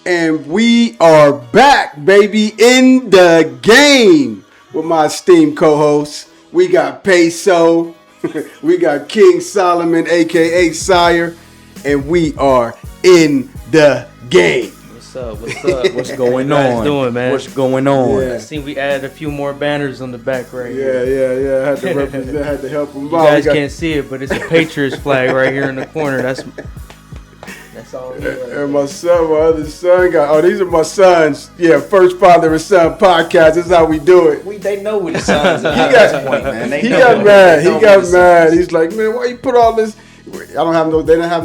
And we are back, baby, in the game with my esteemed co-hosts. We got Peso, we got King Solomon, aka Sire, and we are in the game. What's up? What's up? What's going on? How you guys doing, man? What's going on? Yeah. I see we added a few more banners on the back right Yeah. here. I had to represent, had to help them You guys can't see it, but it's a Patriots flag right here in the corner. That's all. And my son, my other son got. These are my sons. Yeah, first father and son podcast. This is how we do it. They know what his sons are. He got mad. He got mad. He's like, man, why you put all this? They don't have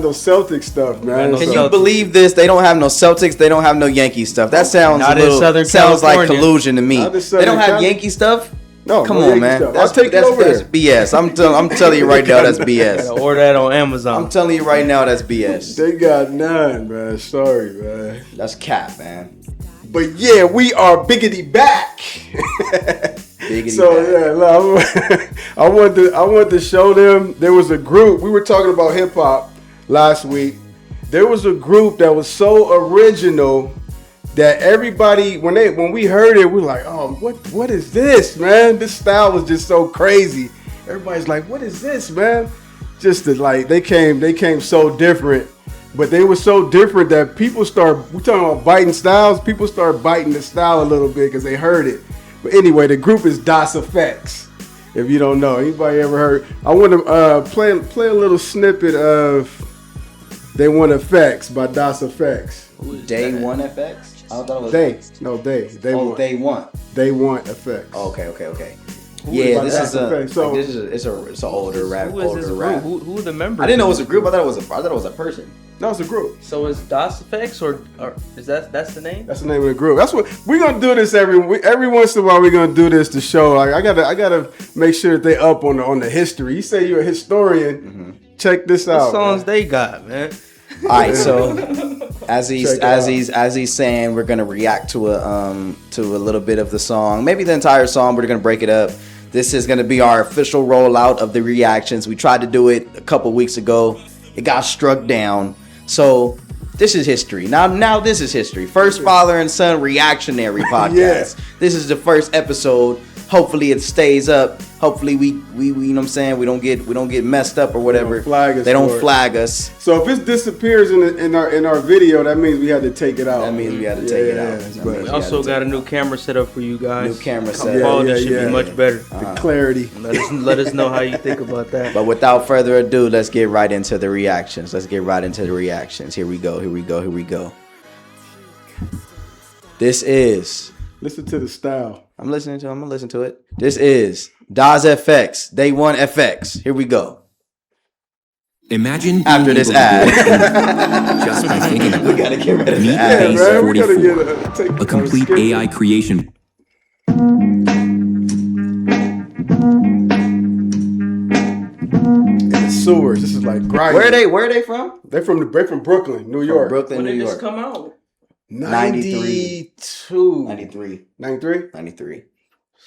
no Celtic stuff, man. Can you believe this? They don't have no Celtics. They don't have no Yankee stuff. That sounds Not a little, in Southern sounds like California. collusion to me. Not in They Southern don't have Cali- Yankee stuff. No, Come no on, Yankee man. stuff. I'll take it over that's there. BS. I'm telling you right now, that's BS. Gotta order that on Amazon. I'm telling you right now, that's BS. They got none, man. Sorry, man. That's cap, man. But yeah, we are biggity back. Biggity So back. yeah, look, I wanted to show them. There was a group. We were talking about hip hop last week. There was a group that was so original that everybody, when we heard it, we were like, oh, what is this, man? This style was just so crazy. Everybody's like, what is this, man? Just like they came so different, but they were so different that people we're talking about biting styles. People start biting the style a little bit because they heard it. But anyway, the group is Das Effects. If you don't know, anybody ever heard? I want to play a little snippet of "They Want Effects" by Das Effects. Day one FX. I thought it was They want. They Want Effects. Oh, okay. By Yeah, this Das is Effects. So it's an older rap. Who is this group? Who are the members? I didn't know it was a group. I thought it was a person. that was a group. So is DOS Effects or is that's the name? That's the name of the group. That's what we're gonna do. This every once in a while. We're gonna do this to show. Like, I gotta make sure that they up on the history. You say you're a historian. Mm-hmm. Check this What out. songs Man. they got, man? All right, so as he's saying, we're gonna react to a little bit of the song, maybe the entire song. We're gonna break it up. This is gonna be our official rollout of the reactions. We tried to do it a couple weeks ago. It got struck down. So this is history. Now this is history. First father and son reactionary podcast. Yeah. This is the first episode. Hopefully it stays up. Hopefully we you know what I'm saying, we don't get messed up or whatever. They don't flag us. So if it disappears in our video, that means we had to take it out. That means we had to take it out. Yeah, We also got a new camera set up for you guys. New camera Come set. quality should be much better. The clarity. Let us know how you think about that. But without further ado, let's get right into the reactions. Here we go. This is... Listen to the style. I'm gonna listen to it. This is Das FX, Day One FX. Here we go. Imagine After being this able to ad. do it just by thinking of We it. gotta get rid of Meet the ad. Base man, we gotta 44, a complete AI creation. In the sewers. This is like grinding. Where are they from? They're from Brooklyn, New York. Brooklyn, When New did this York. come out? 92. 93. 93? 93.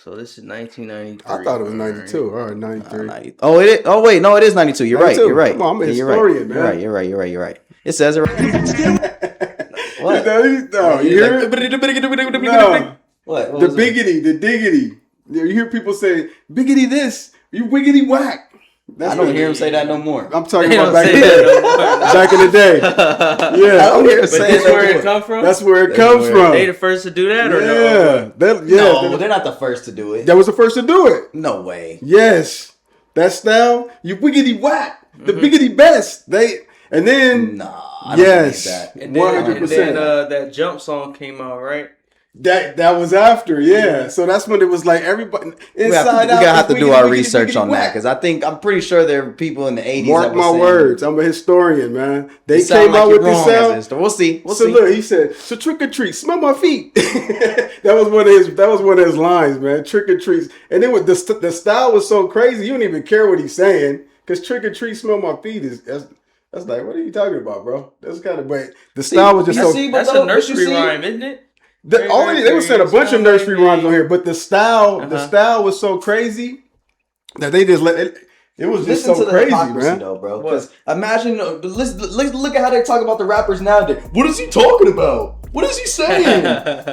So this is 1993. I thought it was 92. All right, 93. Oh, it is. Oh, wait, no, it is 92. You're 92. right. You're right. Come on, I'm a Yeah, you're historian, right. man. You're right. It says it right. What? No, you hear it? No. What? What The was it? biggity, the diggity. You hear people say, biggity this, you wiggity whack. I don't hear him say that no more. I'm talking They about don't back say in the that day. no more. Back in the day. Yeah. I don't hear him But say that's that where no it more. come from? That's where it That's comes where- from. They the first to do that or no? No, they're not the first to do it. That was the first to do it. No way. Yes. That style, you wiggity whack. The biggity best. And then Nah, I don't yes. believe that. And then, 100%. that jump song came out, right? That was after, yeah. So that's when it was like everybody inside out. We gotta have to do wiggity, our wiggity, research wiggity, on that whack. because I'm pretty sure there are people in the 80s. Mark that were my saying, words. I'm a historian, man. They "You sound came like out you're with this wrong as sound. a historian." We'll see. So look, he said, "So trick or treat, smell my feet." that was one of his lines, man. Trick or treats, and then with the style was so crazy, you don't even care what he's saying because trick or treat, smell my feet that's like, what are you talking about, bro? That's kind of, but the style was just so. That's a nursery rhyme, isn't it? They were saying a bunch of nursery rhymes on here, but the style was so crazy that they just let it. It was just Listen so to the crazy, hypocrisy, man. though, bro. Because imagine, look at how they talk about the rappers nowadays. What is he talking about? What is he saying?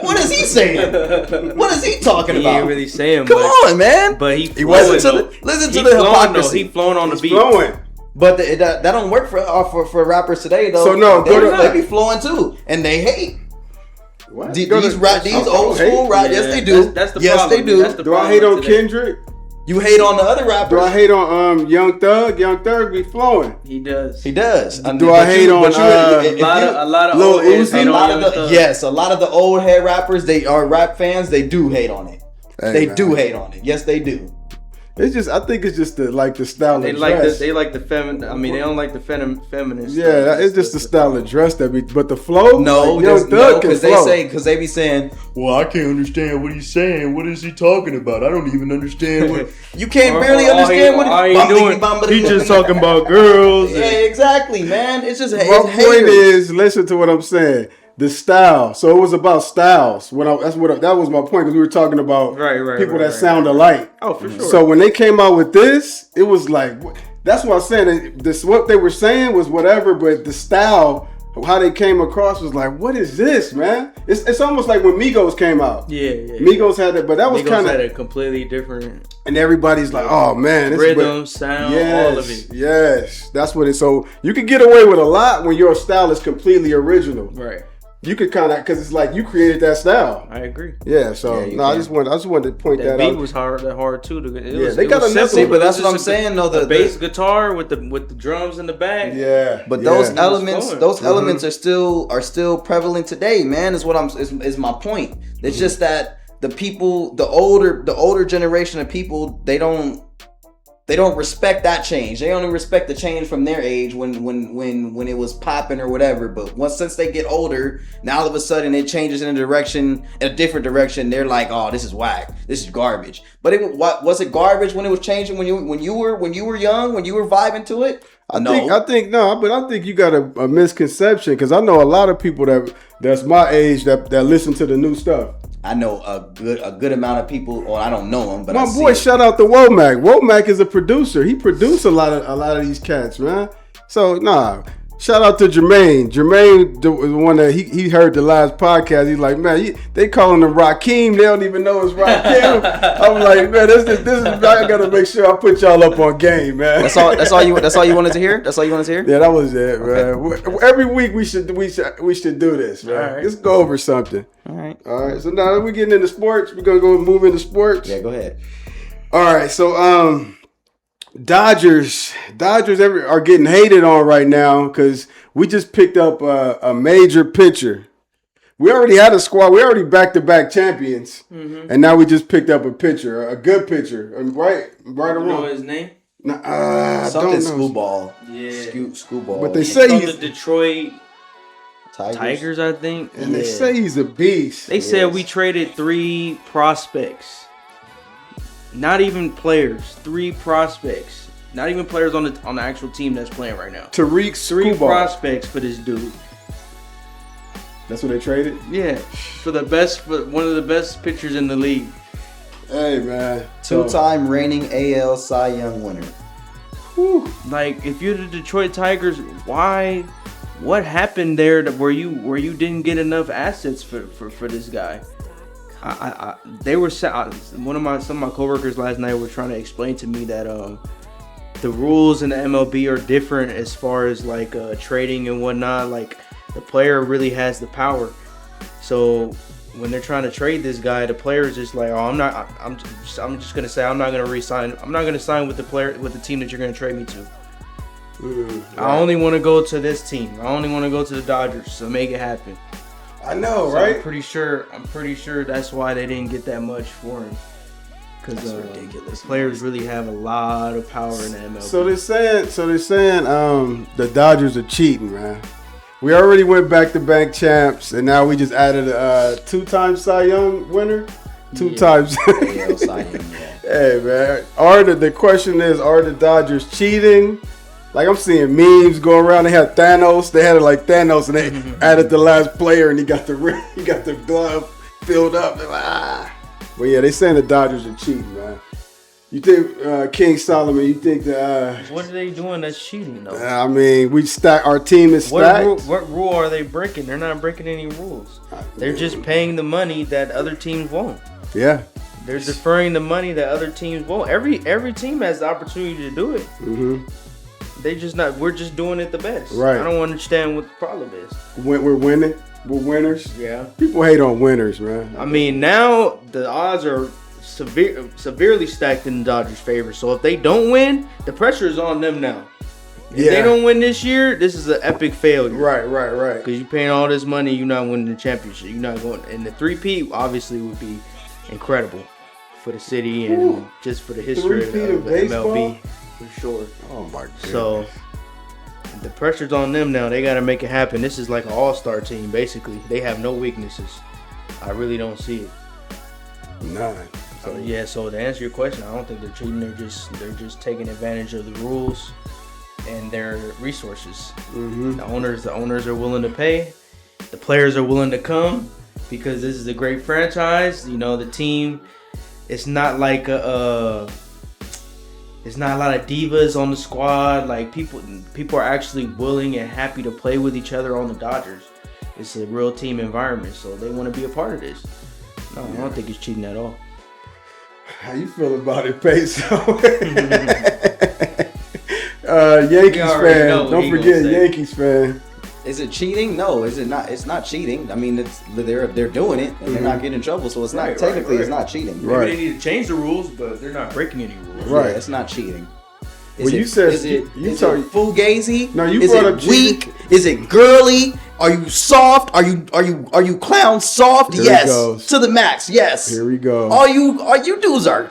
What is he saying? What is he talking about? He ain't really saying Come much. on, man. But he listen to the hypocrisy. He flowing on the beat. Flowing. But that don't work for rappers today though. So no, they be flowing too, and they hate. What? These old school rap. Yeah, yes, they do. That's the yes, problem. they do. That's the Do I problem hate on today. Kendrick? You hate on the other rappers. Do I hate on Young Thug? Young Thug be flowing. He does. He does. Do I hate on A lot of Lil old heads Uzi? hate on Young Thug. Yes, a lot of the old head rappers, they are rap fans. They do hate on it. Hey, they man. do hate on it. Yes, they do. It's just, I think it's just the style They of like dress. they like the feminine. I mean, they don't like the feminist. Yeah, it's just the style of dress that be. But the flow, No, like, Young Thug can because flow. they be saying, "Well, I can't understand what he's saying. What is he talking about? I don't even understand what." You can't barely understand what he's doing. He just talking about girls. Yeah, exactly, man. It's just My point is, listen to what I'm saying. The style. So it was about styles. That was my point, because we were talking about people that sound alike. Oh, for sure. So when they came out with this, it was like, that's what I'm saying. This, what they were saying was whatever, but the style, how they came across was like, what is this, man? It's almost like when Migos came out. Yeah. Migos had it, but that was kind had of a completely different. And everybody's like, oh man, this rhythm, sound, all of it. Yes, that's what it. So you can get away with a lot when your style is completely original. Right. You could kind of, because it's like you created that style. I agree. Yeah. So I just wanted to point that out. That beat was hard too. They got another. See, but that's what I'm saying. though the bass guitar with the drums in the back. Yeah. But those elements are still prevalent today, man. Is my point. It's just that the people, the older generation of people, they don't respect that change. They only respect the change from their age when it was popping or whatever. But since they get older, now all of a sudden it changes in a different direction. They're like, oh, this is whack. This is garbage. But was it garbage when it was changing when you were young, when you were vibing to it? I think you got a misconception, because I know a lot of people that's my age that listen to the new stuff. I know a good amount of people. Well, I don't know them, but my boy, shout out to Womack. Womack is a producer. He produced a lot of these cats, man. So shout out to Jermaine. Jermaine, the one that he heard the last podcast. He's like, man, they calling him Rakim. They don't even know it's Rakim. I'm like, man, this is. I gotta make sure I put y'all up on game, man. That's all you wanted to hear. That's all you wanted to hear. Yeah, that was it, man. Okay. Every week we should do this, man. All right. Let's go over something. All right. So now that we're getting into sports, we're gonna go move into sports. Yeah, go ahead. All right. So Dodgers are getting hated on right now because we just picked up a major pitcher. We already had a squad. We already back-to-back champions, and now we just picked up a pitcher, a good pitcher. Right or wrong? You know his name? Something Screwball. Yeah. Screwball. But they say he's the Detroit Tigers, I think. And they say he's a beast. They said we traded 3 prospects. Not even players. 3 prospects. Not even players on the actual team that's playing right now. Tariq 3 prospects for this dude. That's what they traded? Yeah. For one of the best pitchers in the league. Hey, man. 2-time reigning AL Cy Young winner. Whew. Like, if you're the Detroit Tigers, why? What happened there where you didn't get enough assets for this guy? Some of my coworkers last night were trying to explain to me that the rules in the MLB are different as far as like trading and whatnot. Like, the player really has the power. So when they're trying to trade this guy, the player is just like, oh, I'm just gonna say I'm not gonna re-sign. I'm not gonna sign with the team that you're gonna trade me to. Right. I only want to go to this team. I only want to go to the Dodgers. So make it happen. I know, So right? I'm pretty sure that's why they didn't get that much for him. Because ridiculous. The players really have a lot of power in the MLB. So they're saying the Dodgers are cheating, man. We already went back-to-back champs, and now we just added a 2-time Cy Young winner. 2 times. AL Cy Young, yeah. Hey, man. The question is, are the Dodgers cheating? Like, I'm seeing memes go around. They had Thanos. They had it like Thanos, and they added the last player, and he got the glove filled up. They're like, ah. But yeah, they saying the Dodgers are cheating, man. You think King Solomon? You think that? What are they doing that's cheating though? I mean, we stack. Our team is stacked. What rule are they breaking? They're not breaking any rules. They're just paying the money that other teams won't. Yeah. They're deferring the money that other teams won't. Every team has the opportunity to do it. Mm-hmm. They just not. We're just doing it the best. Right. I don't understand what the problem is. We're winning. We're winners. Yeah. People hate on winners, man. I mean, now the odds are severely stacked in the Dodgers' favor. So if they don't win, the pressure is on them now. If they don't win this year, this is an epic failure. Right. Because you're paying all this money, you're not winning the championship. You're not going. And the 3-peat obviously would be incredible for the city and just for the history of the MLB for sure. Oh my goodness. So the pressure's on them now. They got to make it happen. This is like an all-star team basically. They have no weaknesses. I really don't see it. None. So yeah. So to answer your question, I don't think they're cheating. They're just taking advantage of the rules and their resources. Mm-hmm. The owners are willing to pay. The players are willing to come because this is a great franchise. You know, the team. It's not like it's not a lot of divas on the squad. Like people are actually willing and happy to play with each other on the Dodgers. It's a real team environment, so they want to be a part of this. No, I don't think it's cheating at all. How you feel about it, Peso? Yankees fan. Don't forget Yankees fan. Is it cheating? No, is it not? It's not cheating. I mean, they're doing it and they're not getting in trouble, so it's not technically it's not cheating. Maybe they need to change the rules, but they're not breaking any rules. Right, yeah, it's not cheating. Is it fugazi? No, you is brought it up weak? cheating. Is it girly? Are you soft? Are you clown soft? Here Yes, to the max. Yes. Here we go. All you dudes are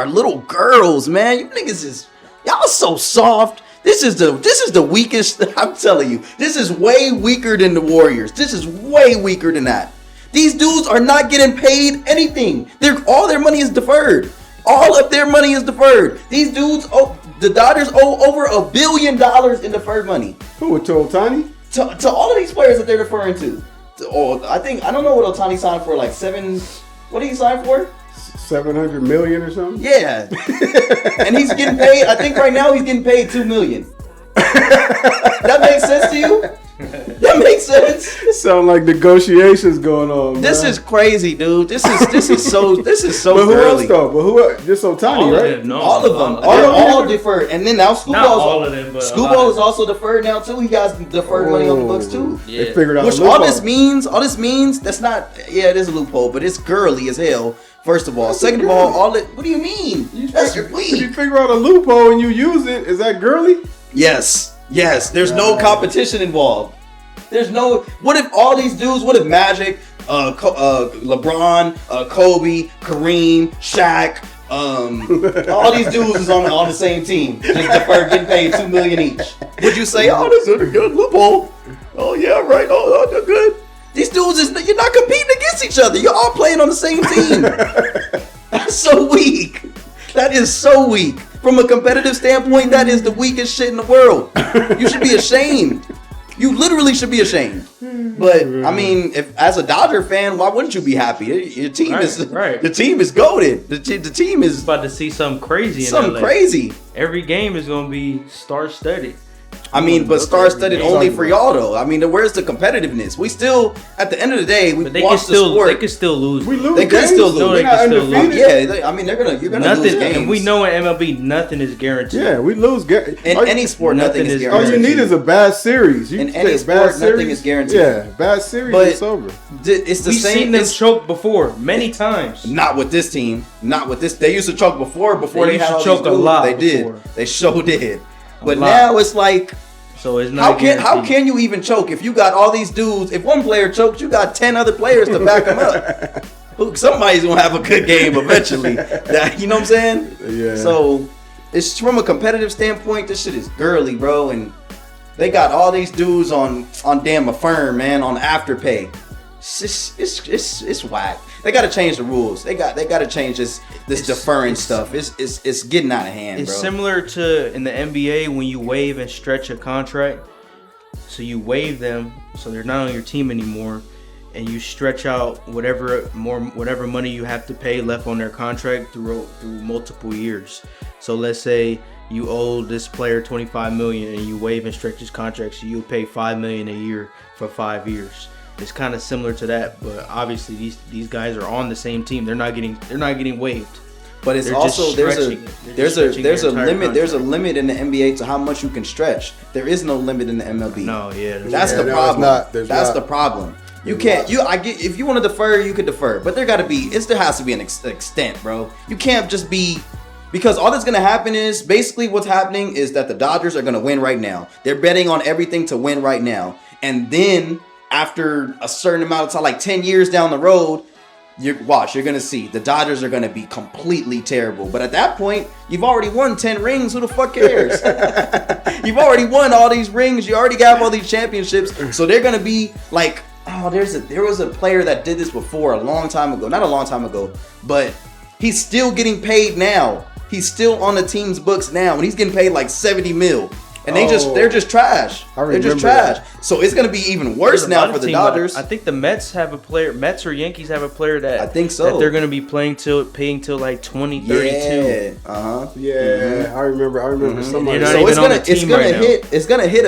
little girls, man. You niggas is y'all so soft. This is the weakest. I'm telling you, this is way weaker than the Warriors. This is way weaker than that. These dudes are not getting paid anything. All their money is deferred. All of their money is deferred. These dudes, the Dodgers owe over $1 billion in deferred money. Who to Ohtani? To all of these players that they're deferring to. I don't know what Ohtani signed for, like what did he sign for? 700 million or something? Yeah. And he's getting paid, I think right now he's getting paid $2 million. That makes sense to you? That makes sense. Sound like negotiations going on. This man. is crazy, dude. This is so But who early. else though? But who else? Just Ohtani, All right? of them, no. All of them. All They're of all them? deferred. And then now Not all of them, but Scoobo is also deferred now too. He got deferred money on the books too. Yeah. They figured out Which a loophole. all this means, that's not, yeah, it is a loophole, but it's girly as hell, first of all. Second of all, what do you mean? That's If you weak. figure out a loophole and you use it, is that girly? Yes, there's no competition involved. What if Magic, LeBron, Kobe, Kareem, Shaq, all these dudes is on the same team, just deferred, getting paid $2 million each? Would you say, oh, this is a good loophole? Oh yeah, right. Oh, they're good. These dudes you're not competing against each other. You're all playing on the same team. That's so weak. That is so weak. From a competitive standpoint, that is the weakest shit in the world. You should be ashamed. You literally should be ashamed. But I mean, if as a Dodger fan, why wouldn't you be happy? Your team is the team is goated. The team is about to see something crazy. Something crazy. Every game is gonna be star-studded. I mean, but star-studded only for y'all though. I mean, where's the competitiveness? We still, at the end of the day, we watch the sport. They could still lose. We lose. They could still lose. No, they We're could not still lose. Yeah, I mean, you're gonna Nothing, lose games. and we know in MLB nothing is guaranteed. Yeah, we lose. In any sport, nothing is All guaranteed. you need is a bad series. You In take any a sport, bad nothing series, is guaranteed. Yeah, bad series, But it's over. It's the We've same. seen them choke before many times. Not with this team. Not with this. They used to choke before They they used had to all choke these a dudes. lot They before. did. They sure did. But lot. now it's like, So it's not how can you even choke if you got all these dudes? If one player chokes, you got 10 other players to back them up. Somebody's gonna have a good game eventually. You know what I'm saying? Yeah. So it's from a competitive standpoint. This shit is girly, bro, and they got all these dudes on damn Affirm, man, on Afterpay. It's whack. They got to change the rules. They got to change this deferring stuff. It's getting out of hand, It's bro. similar to in the NBA when you waive and stretch a contract. So you waive them, so they're not on your team anymore, and you stretch out whatever money you have to pay left on their contract through multiple years. So let's say you owe this player $25 million and you waive and stretch his contract, so you'll pay $5 million a year for 5 years. It's kind of similar to that, but obviously these guys are on the same team. They're not getting waived. But it's They're also just there's a limit. contract. There's a limit in the NBA to how much you can stretch. There is no limit in the MLB. No, yeah, That's the problem. That's the problem. You can't. I get if you want to defer, you could defer, but there has to be an extent, bro. You can't just be. Because all that's going to happen is, basically what's happening is that the Dodgers are going to win right now. They're betting on everything to win right now. And then after a certain amount of time, like 10 years down the road, you're going to see the Dodgers are going to be completely terrible. But at that point, you've already won 10 rings. Who the fuck cares? You've already won all these rings. You already got all these championships. So they're going to be like, oh, there was a player that did this before a long time ago. Not a long time ago, but he's still getting paid now. He's still on the team's books now, and he's getting paid like $70 million. And they're just trash. They're just trash. That. So it's gonna be even worse now for the Dodgers. I think the Mets have a player. Mets or Yankees have a player that I think so. That they're gonna be paying till like 2032. Yeah. Yeah. Mm-hmm. I remember somebody. So it's gonna hit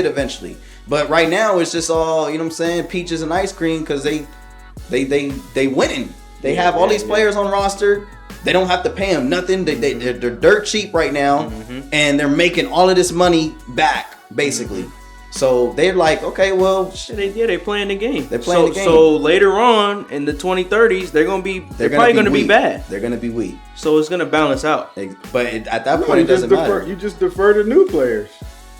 eventually. But right now it's just all, you know what I'm saying, peaches and ice cream, because they winning. They have all these players on roster. They don't have to pay them nothing. They're dirt cheap right now, and they're making all of this money back, basically. So they're like, okay, well, they're playing the game. They're playing the game. So later on in the 2030s, they're probably gonna be bad. They're gonna be weak. So it's gonna balance out. But at that point, it doesn't matter. You just defer to new players,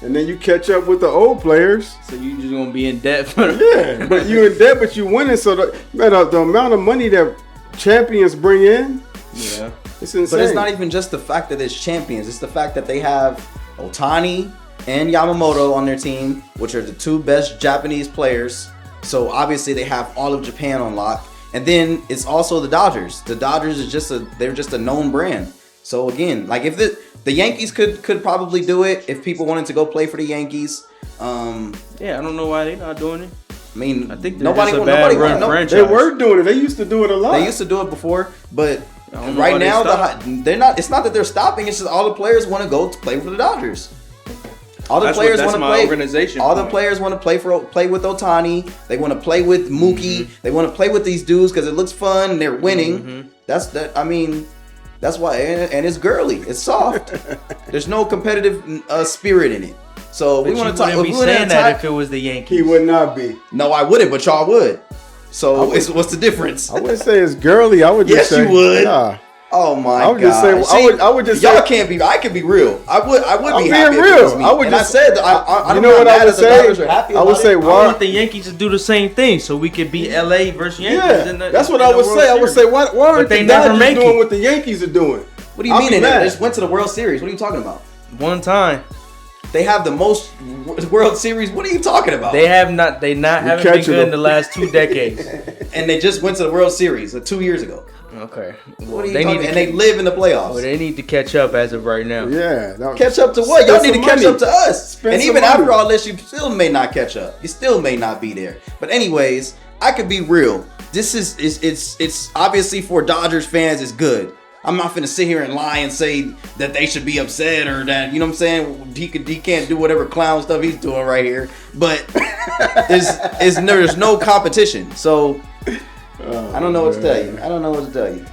and then you catch up with the old players. So you just gonna be in debt for them. Yeah, but you in debt, but you winning. So the amount of money that champions bring in. Yeah, it's insane. But it's not even just the fact that it's champions. It's the fact that they have Ohtani and Yamamoto on their team, which are the two best Japanese players. So obviously they have all of Japan on lock. And then it's also the Dodgers. The Dodgers is just a known brand. So again, like if the Yankees could probably do it if people wanted to go play for the Yankees. Yeah, I don't know why they're not doing it. I mean, I think nobody franchise. They were doing it. They used to do it a lot. They used to do it before, but right now they're not. It's not that they're stopping. It's just all the players want to go to play for the Dodgers. All the players want to play. Organization. All the players want to play with Ohtani. They want to play with Mookie. Mm-hmm. They want to play with these dudes because it looks fun and they're winning. Mm-hmm. That's why. And it's girly. It's soft. There's no competitive spirit in it. So but we want to talk. Be saying that if it was the Yankees, he would not be. No, I wouldn't, but y'all would. So what's the difference? I wouldn't say it's girly. I would just say yes, you would. Nah. Oh my god! I would just say. I would just y'all say. can't be. I can be real. I would be happy. Being real. I would and just. I said. I you know what I would say? I would say. I want the Yankees to do the same thing, so we could beat LA versus Yankees. Yeah, that's what I would say. I would say, why aren't the Dodgers doing what the Yankees are doing? What do you mean? They just went to the World Series. What are you talking about? One time. They have the most World Series. What are you talking about? They haven't been good in the last 2 decades. And they just went to the World Series 2 years ago. Okay. Well, what are you talking? And they live in the playoffs. Well, they need to catch up as of right now. Yeah. Catch up to what? Y'all need to catch up to us. And even after all this, you still may not catch up. You still may not be there. But anyways, I could be real. This it's obviously for Dodgers fans, it's good. I'm not finna sit here and lie and say that they should be upset or that, you know what I'm saying, he can't do whatever clown stuff he's doing right here. But there's no competition. So I don't know what to tell you. I don't know what to tell you.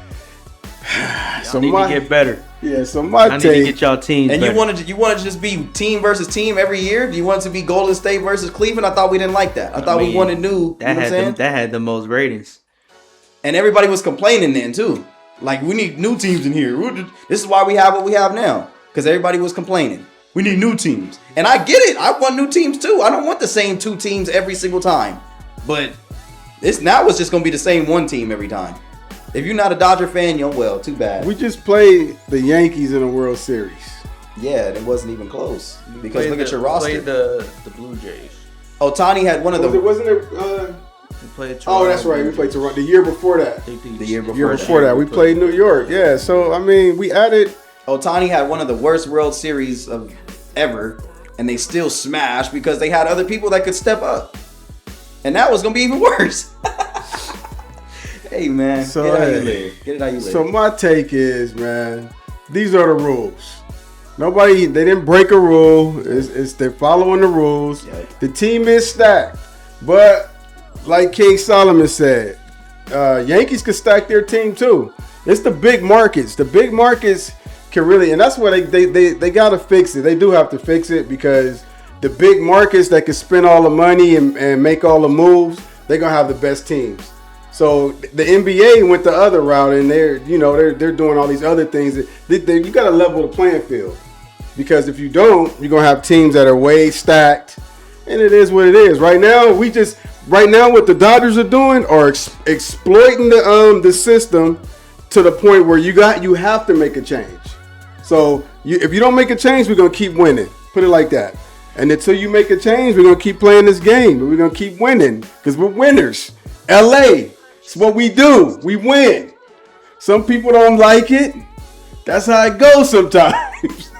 So need to get better. Yeah, so I need to get y'all teams. And better. you wanted to just be team versus team every year? Do you want it to be Golden State versus Cleveland? I thought we didn't like that. I thought we wanted new. That had the most ratings. And everybody was complaining then too. Like, we need new teams in here. This is why we have what we have now. Because everybody was complaining. We need new teams. And I get it. I want new teams too. I don't want the same 2 teams every single time. But it's just going to be the same 1 team every time. If you're not a Dodger fan, well, too bad. We just played the Yankees in a World Series. Yeah, and it wasn't even close. Because look at your roster. We played the Blue Jays. Ohtani had one of the... Wasn't it... We played Toronto. Oh, that's right. We played Toronto the year before that. The year before that. We played New York. Yeah, so, I mean, we added... Ohtani had one of the worst World Series of ever, and they still smashed because they had other people that could step up. And that was gonna be even worse. Hey man, So, get it how you live. Get it how you live. So my take is, man, these are the rules. They didn't break a rule. It's they're following the rules. Yep. The team is stacked, but like King Solomon said, Yankees can stack their team too. It's the big markets. The big markets can really, and that's why they got to fix it. They do have to fix it because the big markets that can spend all the money and make all the moves, they're gonna have the best teams. So the NBA went the other route, and they're doing all these other things. You got to level the playing field, because if you don't, you're gonna have teams that are way stacked, and it is what it is. Right now, what the Dodgers are doing are exploiting the system to the point where you have to make a change. So if you don't make a change, we're gonna keep winning. Put it like that. And until you make a change, we're gonna keep playing this game, and we're gonna keep winning because we're winners. LA. It's what we do. We win. Some people don't like it. That's how it goes sometimes.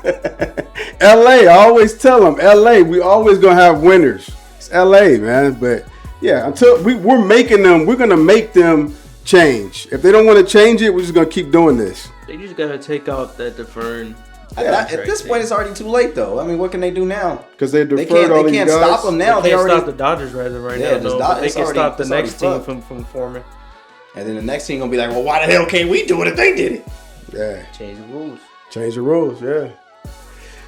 LA, I always tell them, LA, we always gonna have winners. It's LA, man. But yeah, until we're gonna make them change. If they don't want to change it, we're just gonna keep doing this. They just gotta take out that deferred. At this point, it's already too late, though. I mean, what can they do now? Because they deferred all these guys. They can't stop them now. They can't already stop the Dodgers rather right Yeah, now. No, but they can stop the next team from forming. And then the next team gonna be like, well, why the hell can't we do it if they did it? Yeah. Change the rules. Change the rules, yeah.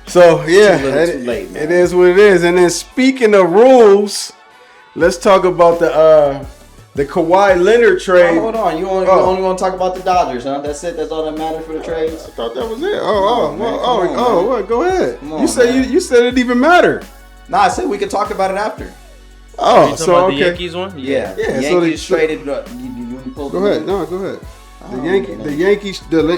So, yeah, Too late, man. it is what it is. And then speaking of rules, let's talk about the Kawhi Leonard trade. Oh, hold on. You only want to talk about the Dodgers, huh? That's it? That's all that matters for the trades? I thought that was it. Man. Go ahead. Come on, you said man. you said it didn't even matter. Nah, I said we could talk about it after. Oh, You so talking about okay. the Yankees one? Yeah. Yeah, so Yankees traded. You pulled Go ahead. No, go ahead. Oh, The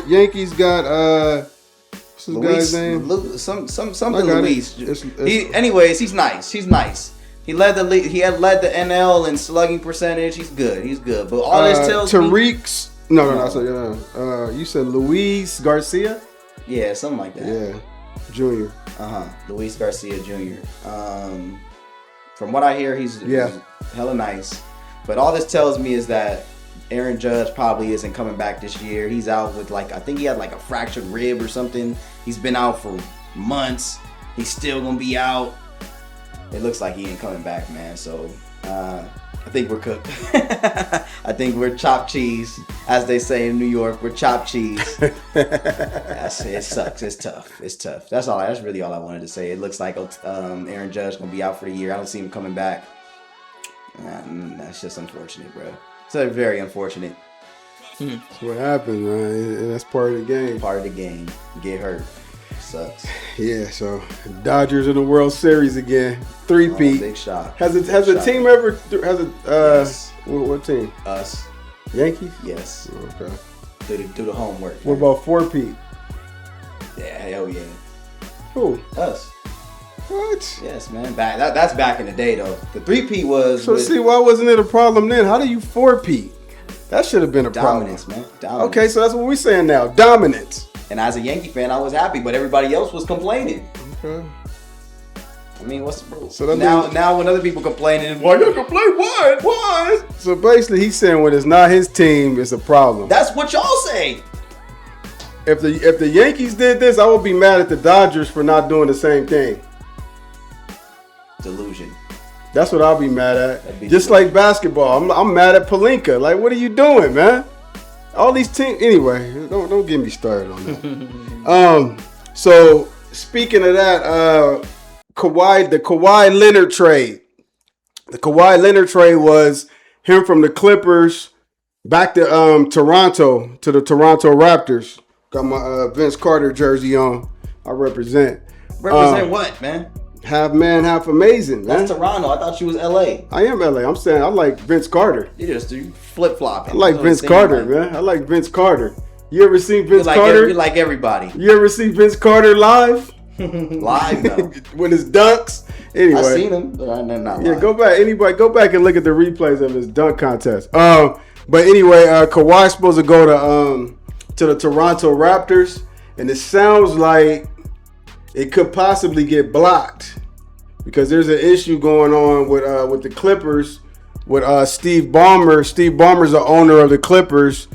Yankees got what's his guy's name? Something I got it. Luis. Anyways, he's nice. He's nice. He led the league. He had led the NL in slugging percentage. He's good. But all this tells me. Tariq's. No. So you said Luis Garcia. Yeah, something like that. Yeah, Junior. Luis Garcia Jr. From what I hear, he's hella nice. But all this tells me is that Aaron Judge probably isn't coming back this year. He's out with I think he had a fractured rib or something. He's been out for months. He's still gonna be out. It looks like he ain't coming back, man. So I think we're cooked. I think we're chopped cheese, as they say in New York. We're chopped cheese. It sucks. It's tough. That's really all I wanted to say. It looks like Aaron Judge gonna be out for the year. I don't see him coming back. That's just unfortunate, bro. It's very unfortunate. That's what happens, man. That's part of the game. Part of the game. Get hurt. Sucks. Yeah. So Dodgers in the World Series again. 3-peat. Big shock. Has a team ever? Yes. What team? Us. Yankees. Yes. Okay. Do the homework. What about 4-peat? Yeah. Hell yeah. Who? Us. What? Yes, man. That's back in the day, though. The 3-peat was. So see, why wasn't it a problem then? How do you 4-peat? That should have been a dominance, problem. man. Dominance. Okay, so that's what we're saying now. Dominance. And as a Yankee fan, I was happy, but everybody else was complaining. Okay. I mean, what's the rule? So that now when other people complaining, why you complain? Why? So basically, he's saying when it's not his team, it's a problem. That's what y'all say. If the Yankees did this, I would be mad at the Dodgers for not doing the same thing. Delusion. That's what I'll be mad at. Just like basketball, I'm mad at Pelinka. Like, what are you doing, man? All these teams. Anyway, don't get me started on that. So speaking of that, the Kawhi Leonard trade. The Kawhi Leonard trade was him from the Clippers back to Toronto, to the Toronto Raptors. Got my Vince Carter jersey on. I represent. Represent what, man? Half man, half amazing, man. That's Toronto. I thought you was LA. I am LA. I'm saying I like Vince Carter. You just flip flopping. I like Vince Carter, man. I like Vince Carter. You ever seen Vince Carter? You like everybody. You ever see Vince Carter live? Live, no. With his dunks. Anyway, I seen him, but I'm not live. Yeah, go back and look at the replays of his dunk contest. But anyway, Kawhi's supposed to go to the Toronto Raptors, and it sounds like it could possibly get blocked because there's an issue going on with the Clippers with Steve Ballmer. Steve Ballmer's the owner of the Clippers,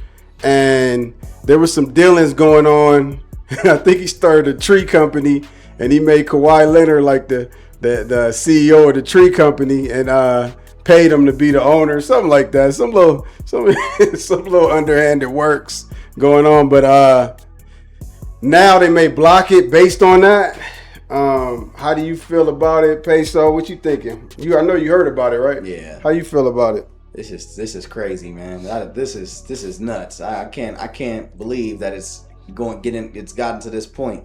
and there was some dealings going on. I think he started a tree company, and he made Kawhi Leonard like the CEO of the tree company, and paid him to be the owner, something like that. Some little underhanded works going on, but now they may block it based on that. How do you feel about it, Peso? What you thinking? I know you heard about it, right? Yeah. How you feel about it? This is crazy, man. This is nuts. I can't believe that it's gotten to this point.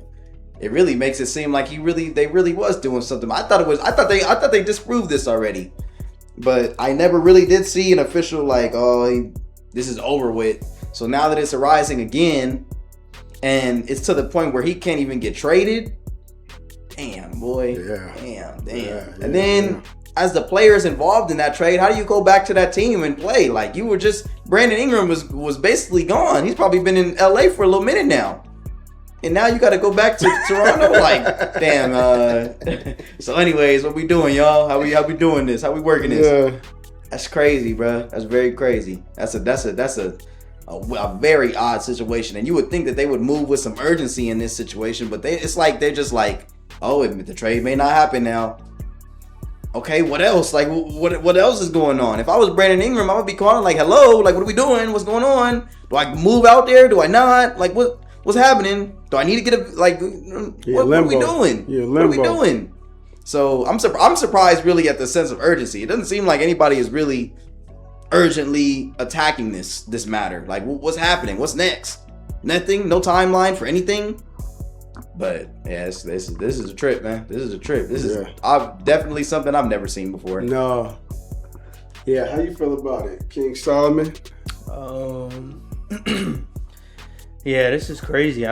It really makes it seem like they really was doing something. I thought they disproved this already, but I never really did see an official like, oh, this is over with. So now that it's arising again, and it's to the point where he can't even get traded. Damn, boy. Yeah. Damn. Yeah, and then as the players involved in that trade, how do you go back to that team and play? Like, you were just, Brandon Ingram was basically gone. He's probably been in LA for a little minute now. And now you got to go back to Toronto. Like, damn. So anyways, what we doing, y'all? How we doing this? How we working this? Yeah. That's crazy, bro. That's very crazy. That's a very odd situation. And you would think that they would move with some urgency in this situation, but it's like they're just like, oh, the trade may not happen now. Okay, what else? Like, what else is going on? If I was Brandon Ingram, I would be calling like, hello, like, what are we doing? What's going on? Do I move out there? Do I not? Like, what's happening? Do I need to get what are we doing? What are we doing? So I'm surprised really at the sense of urgency. It doesn't seem like anybody is really urgently attacking this matter. Like, what's happening? What's next? Nothing? No timeline for anything? But yeah, this is a trip, man. This is a trip. This is definitely something I've never seen before. No. Yeah, how you feel about it, King Solomon? Yeah, this is crazy.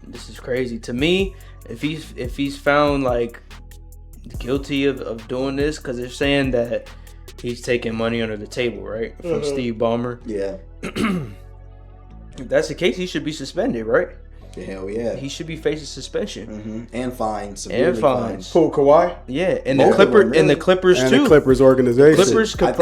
This is crazy to me. If he's found like guilty of doing this, because they're saying that he's taking money under the table, right, from Steve Ballmer. Yeah. If that's the case, he should be suspended, right? Hell yeah. He should be facing suspension and fines. And fines. Who, Kawhi? Yeah, and the Clippers and too. The Clippers organization. Clippers could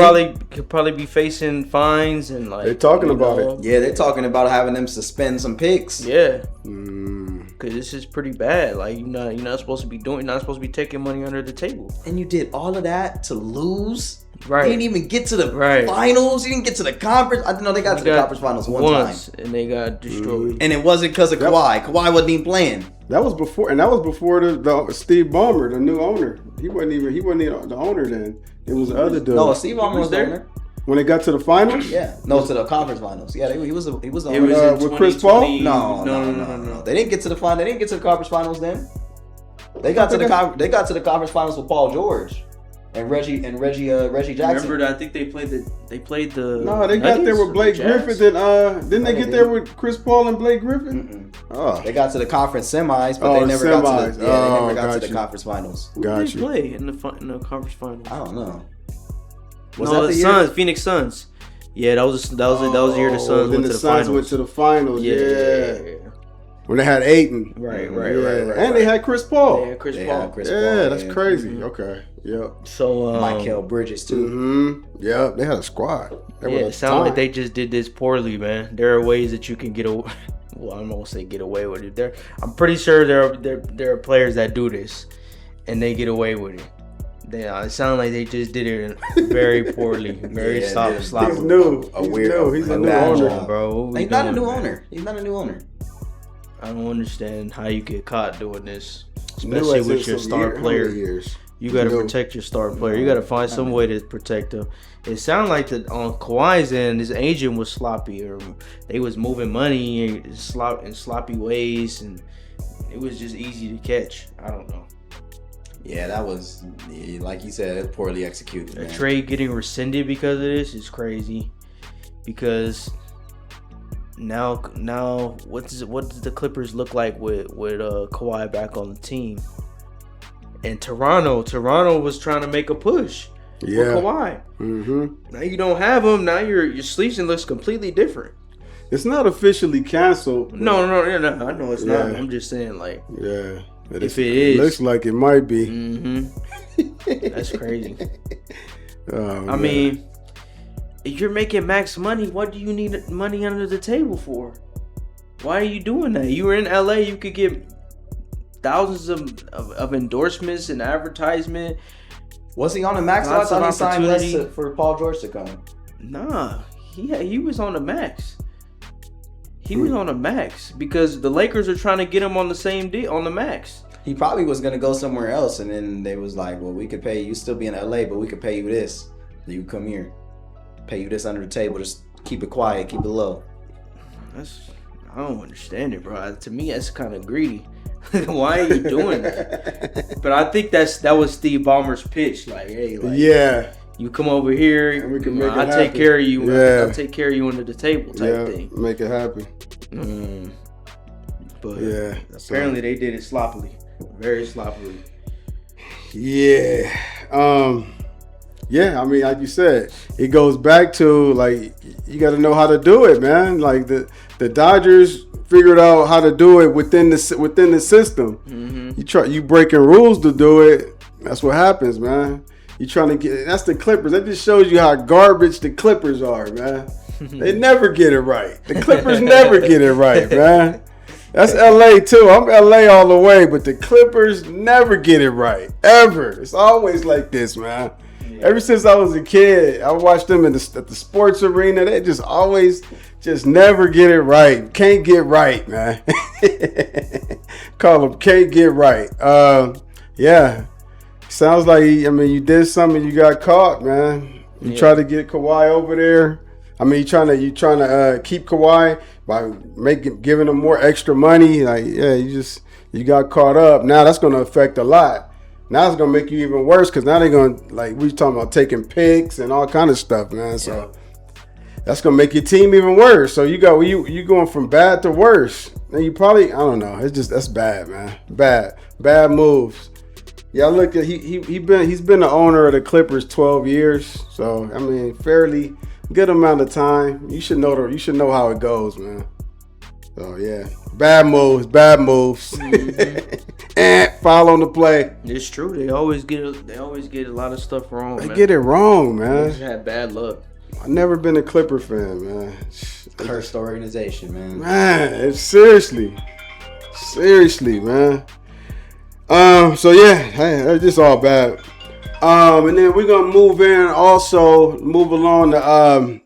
probably be facing fines and like. They're talking about it. Yeah, they're talking about having them suspend some picks. Yeah. Because this is pretty bad. Like you're not supposed to be doing. You're not supposed to be taking money under the table. And you did all of that to lose. Right. You didn't even get to the finals. You didn't get to the conference. I didn't know they got to the conference finals once time. And they got destroyed. And it wasn't because of Kawhi. Kawhi wasn't even playing. That was before the Steve Ballmer, the new owner. He wasn't even the owner then. It was the other dude. No, Steve Ballmer was the owner. When they got to the finals? Yeah. No, to the conference finals. Yeah, he was the owner. It was with Chris Paul? No. They didn't get to the final. They didn't get to the conference finals then. They got to the conference finals with Paul George. And Reggie Jackson. Remember, I think they played the. No, they got there with Blake Griffin. And didn't they get there with Chris Paul and Blake Griffin? Oh, they got to the conference semis, but they never got to the conference finals. Who did they play in the conference finals? I don't know. Was that the Suns? Phoenix Suns. Yeah, that was the year the Suns went to the finals. Went to the finals. Yeah. When they had Ayton. Right. And they had Chris Paul. They had Chris Paul. Yeah, that's crazy. Mm-hmm. Okay. Yeah. So Mikal Bridges too. Mm-hmm. Yeah, they had a squad. It sounds like they just did this poorly, man. There are ways that you can get away. Well, I'm gonna say get away with it. I'm pretty sure there are players that do this, and they get away with it. It sounds like they just did it very poorly, very sloppy. He's new. He's a new owner, bro. He's not a new owner. I don't understand how you get caught doing this, especially with your star player. You got to protect your star player. You got to find some way to protect him. It sounded like that on Kawhi's end, his agent was sloppy, or they was moving money in sloppy ways, and it was just easy to catch. I don't know. Yeah, that was, like you said, it's poorly executed. A trade getting rescinded because of this is crazy. Because now, what does the Clippers look like with Kawhi back on the team? And Toronto was trying to make a push for Kawhi. Mm-hmm. Now you don't have him. Now your season looks completely different. It's not officially canceled. No. I know it's not. I'm just saying, like, if it is, it looks like it might be. Mm-hmm. That's crazy. I mean, if you're making max money, what do you need money under the table for? Why are you doing that? You were in LA, you could get thousands of endorsements and advertisement. Was he on the max? I thought he signed less for Paul George to come. Nah, he was on the max. He was on the max because the Lakers are trying to get him on the same deal, on the max. He probably was gonna go somewhere else, and then they was like, "Well, we could pay you still be in LA, but we could pay you this. You come here, pay you this under the table. Just keep it quiet, keep it low." I don't understand it, bro. To me, that's kind of greedy. Why are you doing that? But I think that was Steve Ballmer's pitch. Like, hey, you come over here, and we can I'll take care of you. I'll take care of you under the table type thing. Make it happen. But apparently they did it sloppily, very sloppily. Yeah. I mean, like you said, it goes back to like you got to know how to do it, man. Like the Dodgers figured out how to do it within the system. Mm-hmm. You breaking rules to do it. That's what happens, man. You trying to get. That's the Clippers. That just shows you how garbage the Clippers are, man. They never get it right. The Clippers never get it right, man. That's LA too. I'm LA all the way, but the Clippers never get it right. Ever. It's always like this, man. Ever since I was a kid, I watched them at the sports arena. They just always never get it right. Can't get right, man. Call them can't get right. Sounds like you did something, you got caught, man. You try to get Kawhi over there. I mean, you trying to keep Kawhi by giving him more extra money. Like, you got caught up. Now that's going to affect a lot. Now it's gonna make you even worse because now they're gonna we talking about taking picks and all kind of stuff, man. So that's gonna make your team even worse. So you going from bad to worse. And you probably I don't know. It's just that's bad, man. Bad moves. Yeah, I looked at he's been the owner of the Clippers 12 years. So I mean, fairly good amount of time. You should know how it goes, man. So yeah, bad moves. Mm-hmm. And foul on the play. It's true. They always get a lot of stuff wrong. They get it wrong, man. They just had bad luck. I've never been a Clipper fan, man. Cursed organization, man. Man, seriously, man. So it's just all bad. And then we're gonna move along to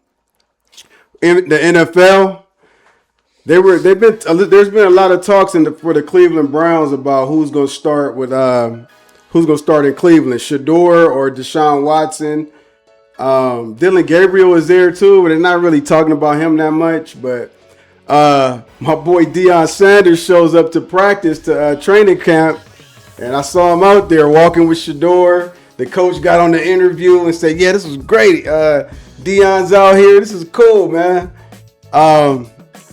in the NFL. There's been a lot of talks for the Cleveland Browns about who's gonna start in Cleveland, Shador or Deshaun Watson. Dylan Gabriel is there too, but they're not really talking about him that much. But my boy Deion Sanders shows up to practice to training camp, and I saw him out there walking with Shador. The coach got on the interview and said, "Yeah, this was great. Deion's out here. This is cool, man."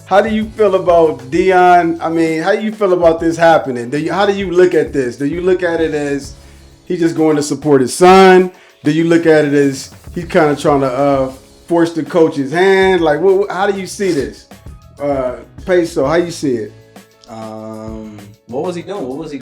How do you feel about Deion? I mean, how do you feel about this happening? How do you look at this? Do you look at it as he's just going to support his son? Do you look at it as he's kind of trying to force the coach's hand? Like, how do you see this? Peso, how you see it? What was he doing? Was he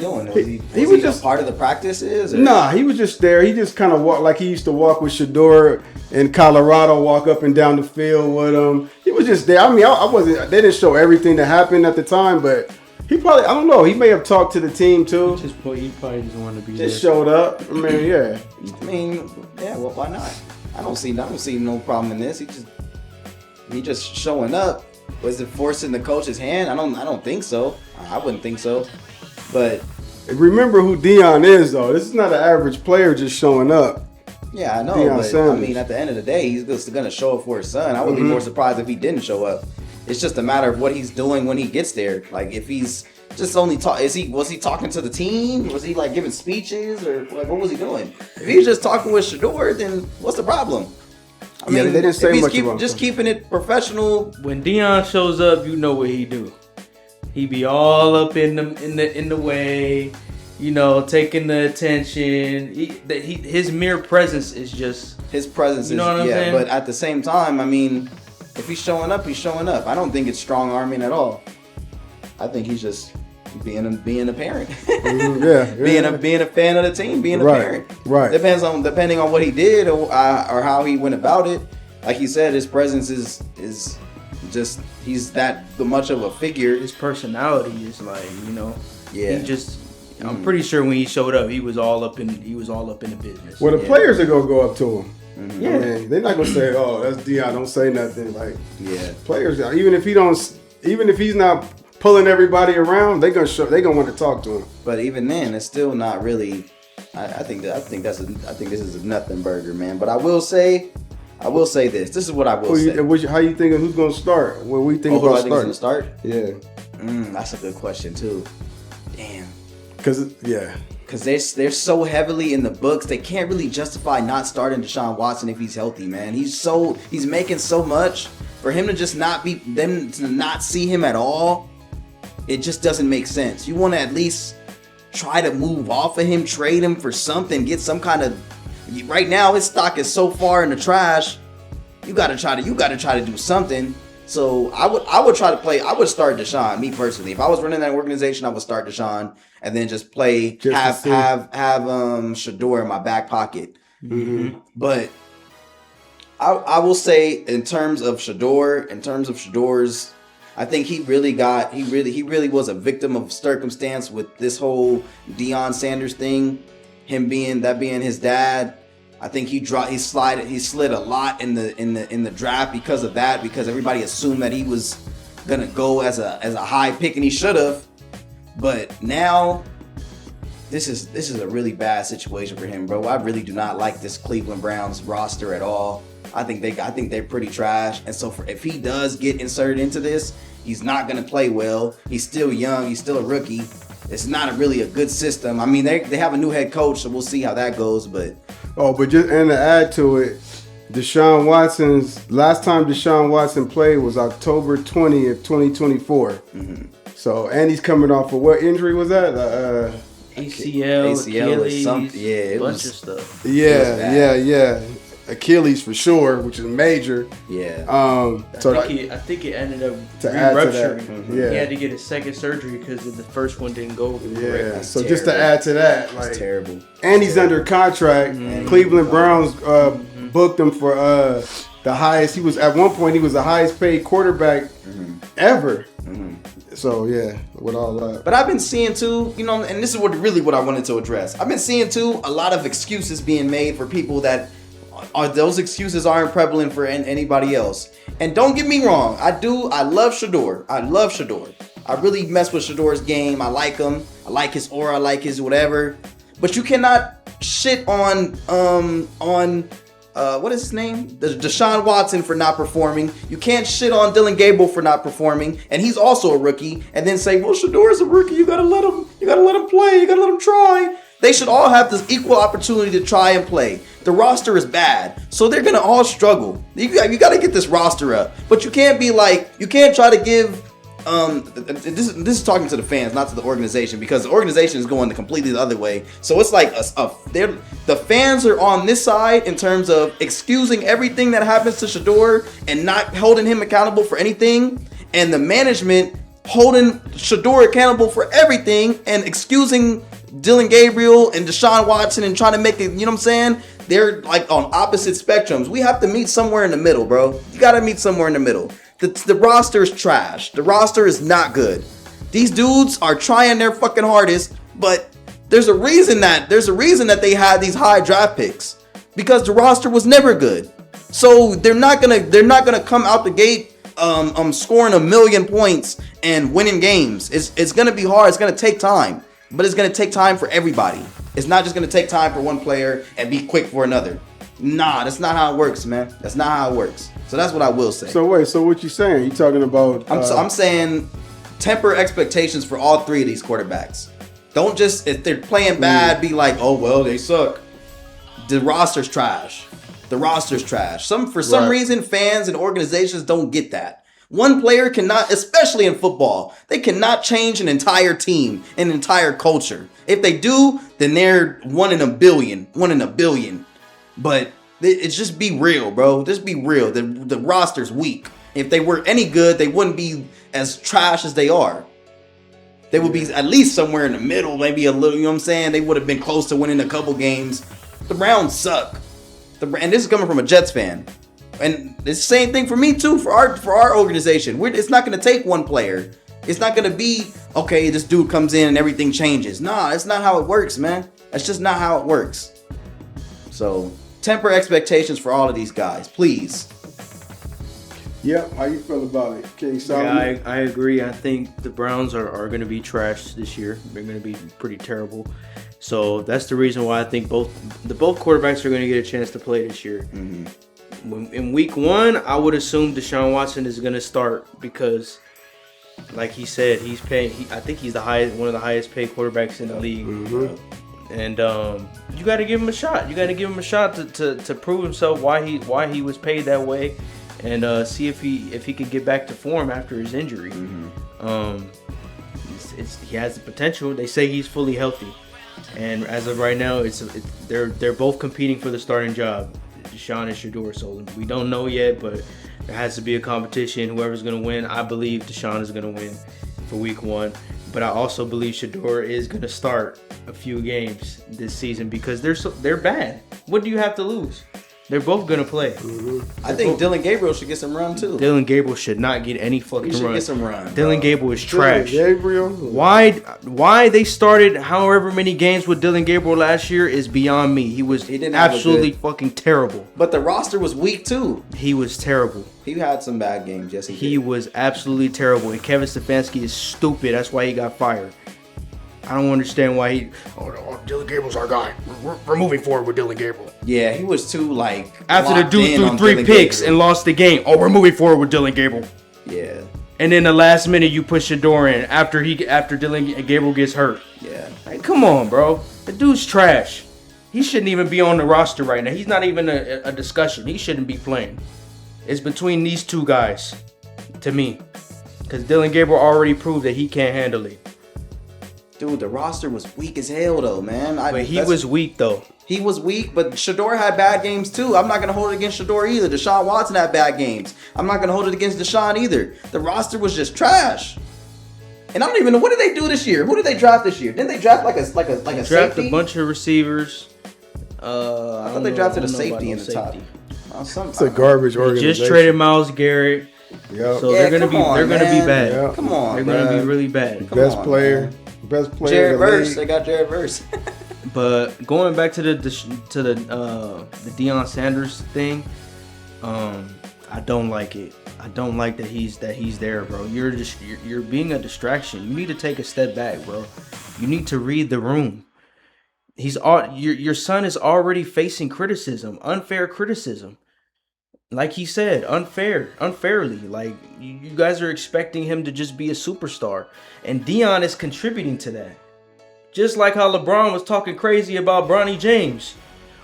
just part of the practices? Or? Nah, he was just there. He just kind of walked like he used to walk with Shador in Colorado, walk up and down the field with him. He was just there. I mean, I wasn't. They didn't show everything that happened at the time, but he probably, I don't know. He may have talked to the team too. He probably just wanted to be. Just showed up. I mean, yeah. Well, why not? I don't see no problem in this. He just showing up. Was it forcing the coach's hand? I don't think so. I wouldn't think so. But remember who Deion is, though. This is not an average player just showing up. Yeah, I know. Deion Sanders. I mean, at the end of the day, he's just going to show up for his son. I would be more surprised if he didn't show up. It's just a matter of what he's doing when he gets there. Like, if he's just only was he talking to the team? Was he like giving speeches or like what was he doing? If he was just talking with Shador, then what's the problem? I mean, they didn't say much about just keeping it professional. When Deion shows up, you know what he do. He be all up in the way, you know, taking the attention. His mere presence is just his presence. You know what I'm saying? But at the same time, I mean, if he's showing up, he's showing up. I don't think it's strong arming at all. I think he's just being a parent. being a fan of the team, being a parent. Right. Depending on what he did or how he went about it. Like you said, his presence is just, he's that much of a figure. His personality is like, Yeah. he just. I'm pretty sure when he showed up, he was all up in the business. Well, the players are gonna go up to him. Mm-hmm. Yeah. I mean, they're not gonna say, "Oh, that's Deion." Don't say nothing. Like, Yeah. players, even if he's not pulling everybody around, they gonna want to talk to him. But even then, it's still not really. I think this is a nothing burger, man. But I will say this. This is what I will say. How you thinking? Who's gonna start? What we think Who I about think is starting? gonna start? Yeah, That's a good question too. Damn. Because they're so heavily in the books, they can't really justify not starting Deshaun Watson if he's healthy, man. He's making so much. For him to just not see him at all, it just doesn't make sense. You want to at least try to move off of him, trade him for something, get some kind of. Right now, his stock is so far in the trash. You gotta try to do something. So I would try to play. I would start Deshaun. Me personally, if I was running that organization, I would start Deshaun and then just play. Have Shador in my back pocket. Mm-hmm. But I will say in terms of Shador's, I think he really was a victim of circumstance with this whole Deion Sanders thing. Him being his dad. I think he slid a lot in the draft because of that, because everybody assumed that he was gonna go as a high pick, and he should have. But now this is a really bad situation for him, bro. I really do not like this Cleveland Browns roster at all. I think they're pretty trash. And so if he does get inserted into this, he's not gonna play well. He's still young, he's still a rookie. It's not really a good system. I mean, they have a new head coach, so we'll see how that goes, but to add to it, last time Deshaun Watson played was October 20th, 2024. Mm-hmm. So, and he's coming off of what injury was that? ACL, Achilles, something. Yeah, it bunch was of stuff. Yeah. Achilles for sure, which is major. Yeah. I think it ended up rupturing. Mm-hmm. Yeah. He had to get a second surgery because the first one didn't go correctly. Yeah. So terrible. just to add to that, like, it's terrible. And he's under contract. Mm-hmm. Cleveland Browns booked him for the highest. He was at one point the highest paid quarterback ever. Mm-hmm. So yeah, with all that. But I've been seeing too, and this is what I wanted to address. I've been seeing too a lot of excuses being made for people that those excuses aren't prevalent for anybody else. And don't get me wrong, I love Shador. I really mess with Shador's game. I like him. I like his aura. I like his whatever. But you cannot shit on what is his name? Deshaun Watson for not performing. You can't shit on Dylan Gable for not performing, and he's also a rookie. And then say, well, Shador is a rookie. You gotta let him play. You gotta let him try. They should all have this equal opportunity to try and play. The roster is bad, so they're gonna all struggle. You gotta get this roster up, but you can't try to give. This is talking to the fans, not to the organization, because the organization is going completely the other way. So it's like the fans are on this side in terms of excusing everything that happens to Shador and not holding him accountable for anything, and the management holding Shador accountable for everything and excusing Dylan Gabriel and Deshaun Watson and trying to make it, you know what I'm saying? They're like on opposite spectrums. We have to meet somewhere in the middle, bro. You gotta meet somewhere in the middle. The roster is trash. The roster is not good. These dudes are trying their fucking hardest, but there's a reason that they had these high draft picks, because the roster was never good. So they're not gonna come out the gate scoring 1,000,000 points and winning games. It's gonna be hard. It's gonna take time, but it's gonna take time for everybody. It's not just gonna take time for one player and be quick for another. Nah, that's not how it works, man. That's not how it works. So that's what I will say. So wait, so what you saying? You talking about? I'm saying temper expectations for all three of these quarterbacks. Don't just, if they're playing bad, be like, oh well, they suck. The roster's trash. For some reason, fans and organizations don't get that. One player cannot, especially in football, they cannot change an entire team, an entire culture. If they do, then they're one in a billion. But it's just be real, bro. Just be real. The roster's weak. If they were any good, they wouldn't be as trash as they are. They would be at least somewhere in the middle, maybe a little. You know what I'm saying? They would have been close to winning a couple games. The Browns suck. And this is coming from a Jets fan. And it's the same thing for me too. For our organization, it's not going to take one player. It's not going to be okay. This dude comes in and everything changes. Nah, it's not how it works, man. That's just not how it works. So temper expectations for all of these guys, please. Yep. How you feel about it, King Solomon? Yeah, I agree. I think the Browns are going to be trash this year. They're going to be pretty terrible. So that's the reason why I think both quarterbacks are going to get a chance to play this year. Mm-hmm. In week 1, I would assume Deshaun Watson is going to start because, like he said, he's paying. I think he's one of the highest paid quarterbacks in the league. Mm-hmm. And you got to give him a shot. You got to give him a shot to prove himself why he was paid that way. And see if he could get back to form after his injury. Mm-hmm. He has the potential. They say he's fully healthy, and as of right now, they're both competing for the starting job, Deshaun and Shedeur. So we don't know yet, but there has to be a competition. Whoever's going to win, I believe Deshaun is going to win for week 1. But I also believe Shedeur is going to start a few games this season because they're bad. What do you have to lose? They're both going to play. Mm-hmm. I think Dylan Gabriel should get some run, too. Dylan Gabriel should not get any fucking run. He should get some run. Dylan Gabriel is trash. Gabriel? Why they started however many games with Dylan Gabriel last year is beyond me. He didn't absolutely fucking terrible. But the roster was weak, too. He was terrible. He had some bad games, yes he did. He was absolutely terrible. And Kevin Stefanski is stupid. That's why he got fired. I don't understand why Dylan Gabriel's our guy. We're moving forward with Dylan Gabriel. Yeah, he was too after the dude threw 3 picks and lost the game. Oh, we're moving forward with Dylan Gabriel. Yeah. And then the last minute you push Shedeur in after Dylan Gabriel gets hurt. Yeah. Like, come on, bro. The dude's trash. He shouldn't even be on the roster right now. He's not even a discussion. He shouldn't be playing. It's between these two guys, to me, because Dylan Gabriel already proved that he can't handle it. Dude, the roster was weak as hell, though, man. But he was weak, though. He was weak, but Shedeur had bad games, too. I'm not going to hold it against Shedeur either. Deshaun Watson had bad games. I'm not going to hold it against Deshaun either. The roster was just trash. And I don't even know, what did they do this year? Who did they draft this year? Didn't they draft like a draft safety? A bunch of receivers. I thought they drafted a safety in the top. It's a garbage organization. They just traded Myles Garrett. Yep. So they're gonna be bad. Yep. Come on, they're gonna be really bad. Best player. Jared Verse. They got Jared Verse. But going back to the Deion Sanders thing, I don't like it. I don't like that he's there, bro. You're being a distraction. You need to take a step back, bro. You need to read the room. Your son is already facing criticism, unfair criticism. Like he said, unfairly. Like, you guys are expecting him to just be a superstar. And Deion is contributing to that. Just like how LeBron was talking crazy about Bronny James.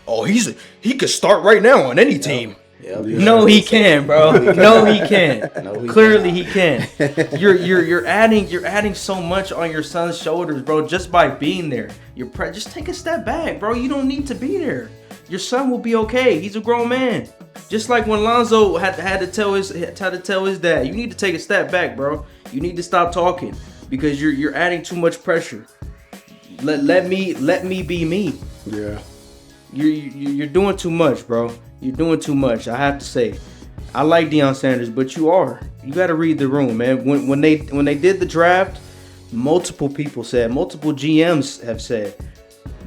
Oh, he could start right now on any team. Yep. No, he can, bro. No, he can. Clearly, he can. You're adding so much on your son's shoulders, bro. Just by being there, just take a step back, bro. You don't need to be there. Your son will be okay. He's a grown man. Just like when Lonzo had to tell his dad, you need to take a step back, bro. You need to stop talking because you're adding too much pressure. Let me be me. Yeah. You're doing too much, bro. You're doing too much. I have to say, I like Deion Sanders, but you got to read the room, man. When they did the draft, multiple GMs have said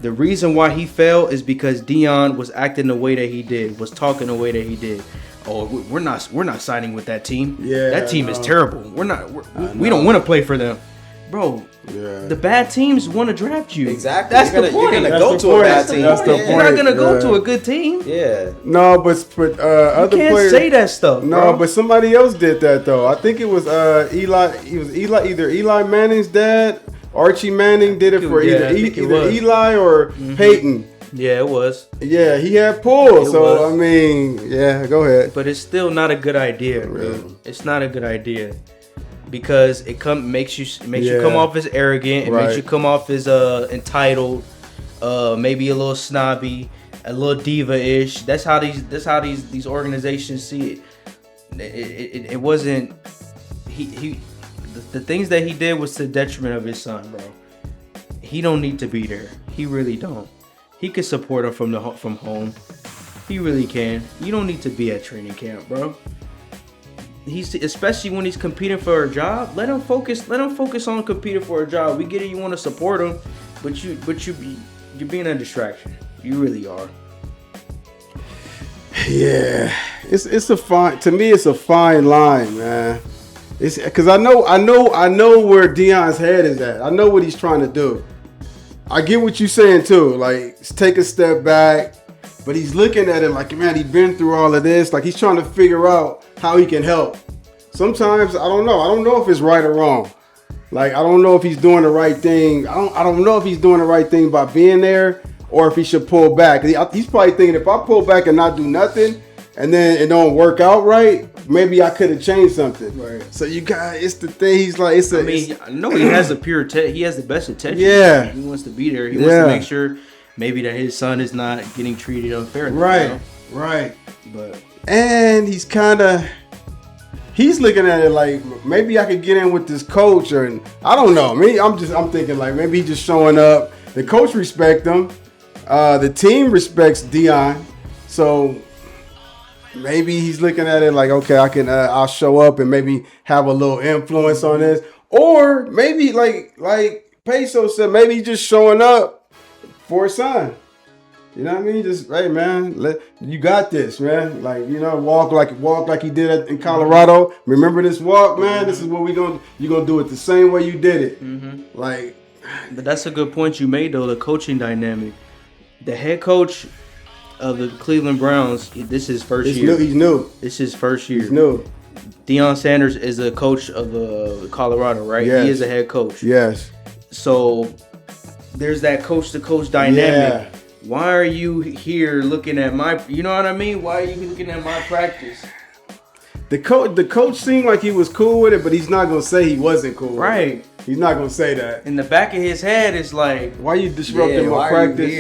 the reason why he fell is because Deion was acting the way that he did, was talking the way that he did. Oh, we're not signing with that team. Yeah, that team is terrible. We don't want to play for them. Bro, the bad teams want to draft you. Exactly. That's the point. You're going to go to a bad team. That's the point. You're not going to go to a good team. Yeah. No, but other can't players say that stuff, No, bro. but somebody else did that though. I think it was Eli. It was either Eli Manning's dad, Archie Manning did it for either Eli or Peyton. Yeah, it was. Yeah, he had pull. So I mean, yeah, go ahead. But it's still not a good idea, dude. It's not a good idea. Because it makes you come off as arrogant. It makes you come off as entitled, maybe a little snobby, a little diva-ish. That's how these organizations see it. It wasn't. the things that he did was to the detriment of his son, bro. He don't need to be there. He really don't. He could support him from home. He really can. You don't need to be at training camp, bro. He's especially when he's competing for a job. Let him focus. Let him focus on competing for a job. We get it. You want to support him, but you're being a distraction. You really are. Yeah, it's a fine. To me, it's a fine line, man. It's because I know where Deion's head is at. I know what he's trying to do. I get what you're saying too. Like, take a step back, but he's looking at it like, man, he's been through all of this. Like, he's trying to figure out how he can help. Sometimes I don't know. I don't know if it's right or wrong. Like, I don't know if he's doing the right thing. I don't know if he's doing the right thing by being there, or if he should pull back. He's probably thinking, if I pull back and not do nothing, and then it don't work out right, maybe I could have changed something. Right. So you got, it's the thing. He's like, I know he has he has the best intentions. Yeah. He wants to be there. He wants to make sure maybe that his son is not getting treated unfairly. Right. You know? Right. And he's looking at it like, maybe I could get in with this coach, or I don't know. I'm thinking like, maybe he's just showing up. The coach respects him. The team respects Deion. So maybe he's looking at it like, okay, I'll show up and maybe have a little influence on this. Or maybe like Peso said, maybe he's just showing up for his son. You know what I mean? Just, hey man, you got this, man. Like, you know, walk like he did in Colorado. Remember this walk, man? This is what you're gonna do it the same way you did it. Mm-hmm. Like, but that's a good point you made though, the coaching dynamic. The head coach of the Cleveland Browns, this is his first year. He's new. This is his first year. He's new. Deion Sanders is a coach of Colorado, right? Yes. He is a head coach. Yes. So there's that coach-to-coach dynamic. Yeah. Why are you here looking at you know what I mean? Why are you looking at my practice? The coach seemed like he was cool with it, but he's not gonna say he wasn't cool. Right. With it. He's not gonna say that. In the back of his head, it's like, why you disrupting my practice?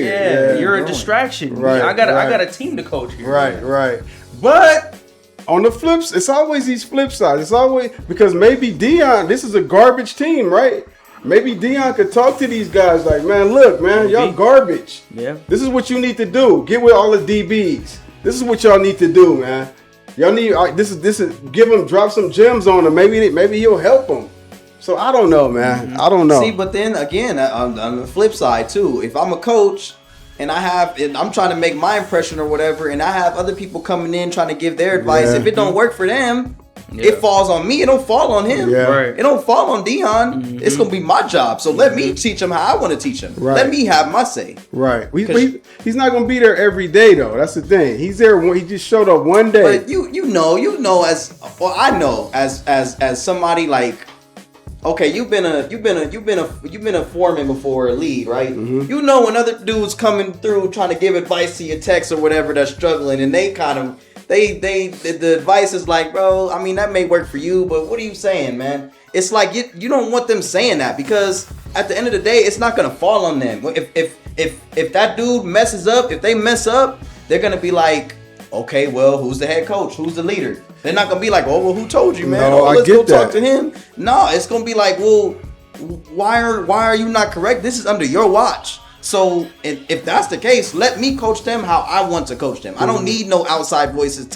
You're a distraction. Right. I got a team to coach here. Right. But on the flips, it's always these flip sides. It's always because maybe Deion, this is a garbage team, right? Maybe Deion could talk to these guys like, man, look, man, y'all garbage. Yeah. This is what you need to do. Get with all the DBs. This is what y'all need to do, man. Y'all need this is drop some gems on him. Maybe he'll help them. So I don't know, man. Mm-hmm. I don't know. See, but then again, on the flip side too, if I'm a coach and I'm trying to make my impression or whatever, and I have other people coming in trying to give their advice, if it don't work for them, it falls on me. It don't fall on him. Yeah. Right. It don't fall on Deion. Mm-hmm. It's gonna be my job. So let me teach him how I want to teach him. Right. Let me have my say. Right. He's not gonna be there every day though. That's the thing. He's there. He just showed up one day. But you know as somebody like, okay, you've been a foreman before, a lead, right? Mm-hmm. You know when other dudes coming through trying to give advice to your techs or whatever that's struggling, and they kind of the advice is like, bro, I mean that may work for you, but what are you saying, man? It's like you don't want them saying that, because at the end of the day, it's not gonna fall on them. If that dude messes up, if they mess up, they're gonna be like, okay, well, who's the head coach? Who's the leader? They're not gonna be like, oh, well, who told you, man? No, let's I get go that. talk to him. No, it's gonna be like, well, why are you not correct? This is under your watch. So if that's the case, let me coach them how I want to coach them. I don't need no outside voices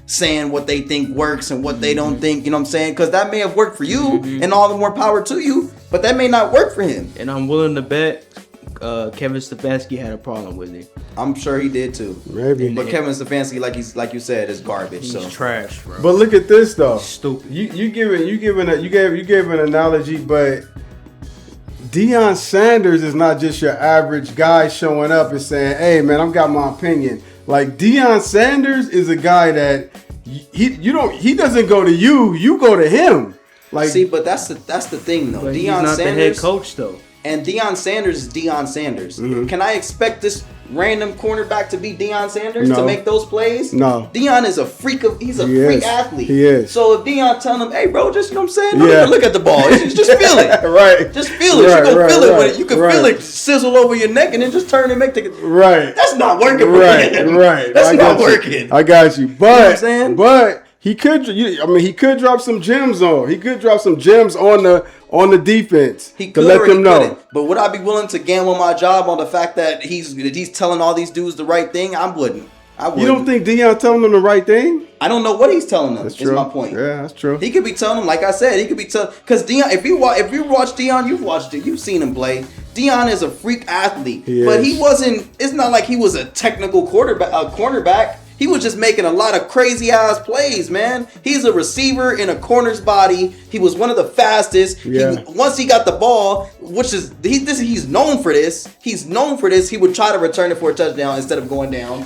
saying what they think works and what they don't think, you know what I'm saying? Because that may have worked for you, and all the more power to you, but that may not work for him. And I'm willing to bet Kevin Stefanski had a problem with it. I'm sure he did too. Maybe. But Kevin Stefanski, like you said, is garbage. He's trash, bro. But look at this though. Stupid. You gave an analogy, but Deion Sanders is not just your average guy showing up and saying, "Hey, man, I've got my opinion." Like Deion Sanders is a guy that he doesn't go to you, you go to him. Like, see, but that's the thing though. But Deion he's not Sanders, the head coach though. and Deion Sanders is Deion Sanders. Mm-hmm. Can I expect this random cornerback to be Deion Sanders No. to make those plays? No. Deion is a freak athlete. He is. So if Deion telling him, hey bro, just, you know what I'm saying? Don't Yeah. even look at the ball. Just feel it. Right. Just feel it. Right, You can feel it right, with it. You can right. feel it sizzle over your neck and then just turn and make the Right. That's not working for Right, him. right. That's I not got you. working. I got you. what I'm saying? But He could. He could drop some gems on. He could drop some gems on the defense. He could to let or them he know. couldn't. But would I be willing to gamble my job on the fact that he's telling all these dudes the right thing? I wouldn't. You don't think Deion telling them the right thing? I don't know what he's telling them. That's is true. my point. Yeah, that's true. He could be telling them, like I said, he could be telling, because Deion. If you watch Deion, you've watched it. You've seen him play. Deion is a freak athlete, but he wasn't. It's not like he was a technical cornerback. He was just making a lot of crazy ass plays, man. He's a receiver in a corner's body. He was one of the fastest. Yeah. Once he got the ball, which is he's known for this. He's known for this. He would try to return it for a touchdown instead of going down.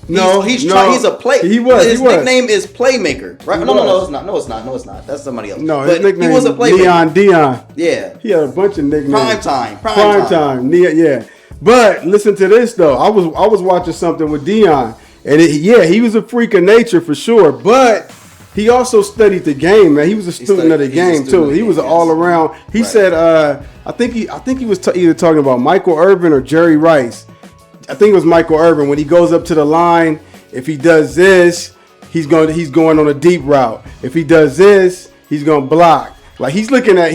He's a play. His nickname is Playmaker, right? No, it's not. No, it's not. That's somebody else. No, his nickname he was a playmaker. Deion. Yeah. He had a bunch of nicknames. Prime time. Yeah. But listen to this though. I was watching something with Deion, and he was a freak of nature for sure. But he also studied the game, man. He was a student of the game too. He was an all around. He said, I think he was either talking about Michael Irvin or Jerry Rice. I think it was Michael Irvin. When he goes up to the line, if he does this, he's going on a deep route. If he does this, he's going to block. Like he's looking at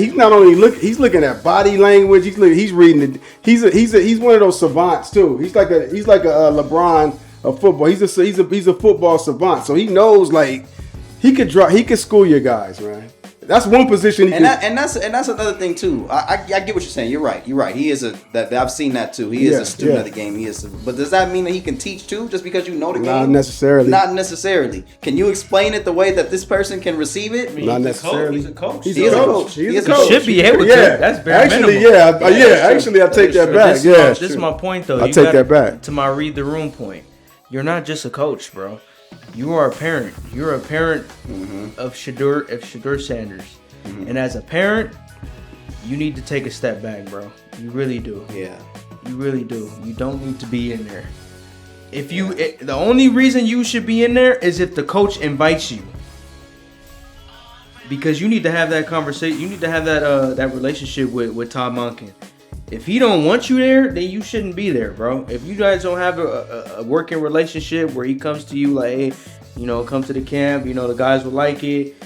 body language. He's reading it. He's one of those savants too. He's like a LeBron of football. He's a football savant. So he knows like he could school your guys, man. That's one position. That's another thing too. I get what you're saying. You're right. He is I've seen that too. He is a student of the game. But does that mean that he can teach too? Just because you know the game? Not necessarily. Not necessarily. Can you explain it the way that this person can receive it? Not necessarily. He's a coach. He is a coach. He should be able to. That's very actually, minimal. Actually, I take that back. This is my point though. I take that back. To my read the room point. You're not just a coach, bro. You are a parent. You're a parent of Shedeur Sanders. Mm-hmm. And as a parent, you need to take a step back, bro. You really do. Yeah. You really do. You don't need to be in there. The only reason you should be in there is if the coach invites you. Because you need to have that conversation. You need to have that relationship with Todd Monken. If he don't want you there, then you shouldn't be there, bro. If you guys don't have a working relationship where he comes to you like, hey, come to the camp, the guys will like it.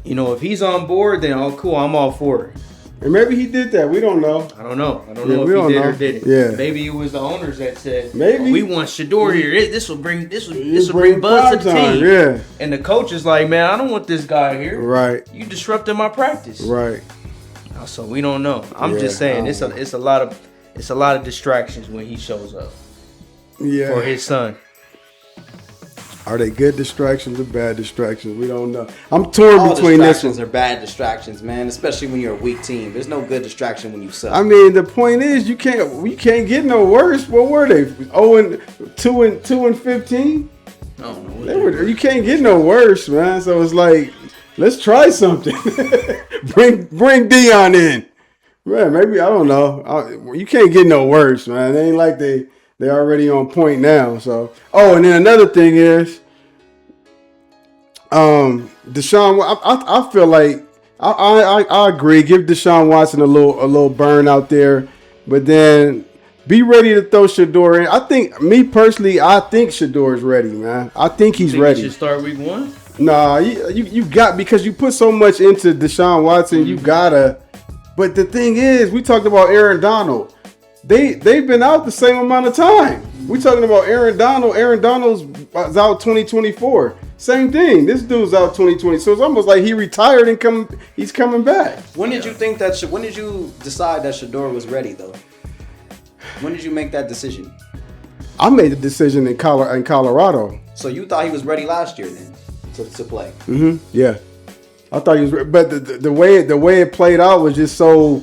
If he's on board, then cool, I'm all for it. And maybe he did that. We don't know. I don't know if he did or didn't. Yeah. Maybe it was the owners that said, maybe we want Shedeur here. This will bring buzz to the team. Yeah. And the coach is like, man, I don't want this guy here. Right. You disrupted my practice. Right. So we don't know. I'm just saying it's a lot of distractions when he shows up. Yeah. For his son. Are they good distractions or bad distractions? We don't know. I'm torn All between this. Distractions are bad distractions, man. Especially when you're a weak team. There's no good distraction when you suck. I mean, the point is, you can't get no worse. What were they? 2 and 15. I don't know. You can't get no worse, man. So it's like, let's try something. bring Deion in, man. Maybe I don't know. You can't get no worse, man. It ain't like they're already on point now. So, and then another thing is, Deshaun. I feel like I agree. Give Deshaun Watson a little burn out there, but then be ready to throw Shedeur in. I think Shedeur is ready, man. I think he's ready. He should start week 1. Nah, you got, because you put so much into Deshaun Watson, you gotta. But the thing is, we talked about Aaron Donald. They've been out the same amount of time. We talking about Aaron Donald. Aaron Donald's out 2024. Same thing. This dude's out 2020. So it's almost like he retired and he's coming back. When did you think when did you decide that Shedeur was ready though? When did you make that decision? I made the decision in Colorado. So you thought he was ready last year then to play? Mm-hmm. Yeah, I thought he was ready. But the way it played out was just so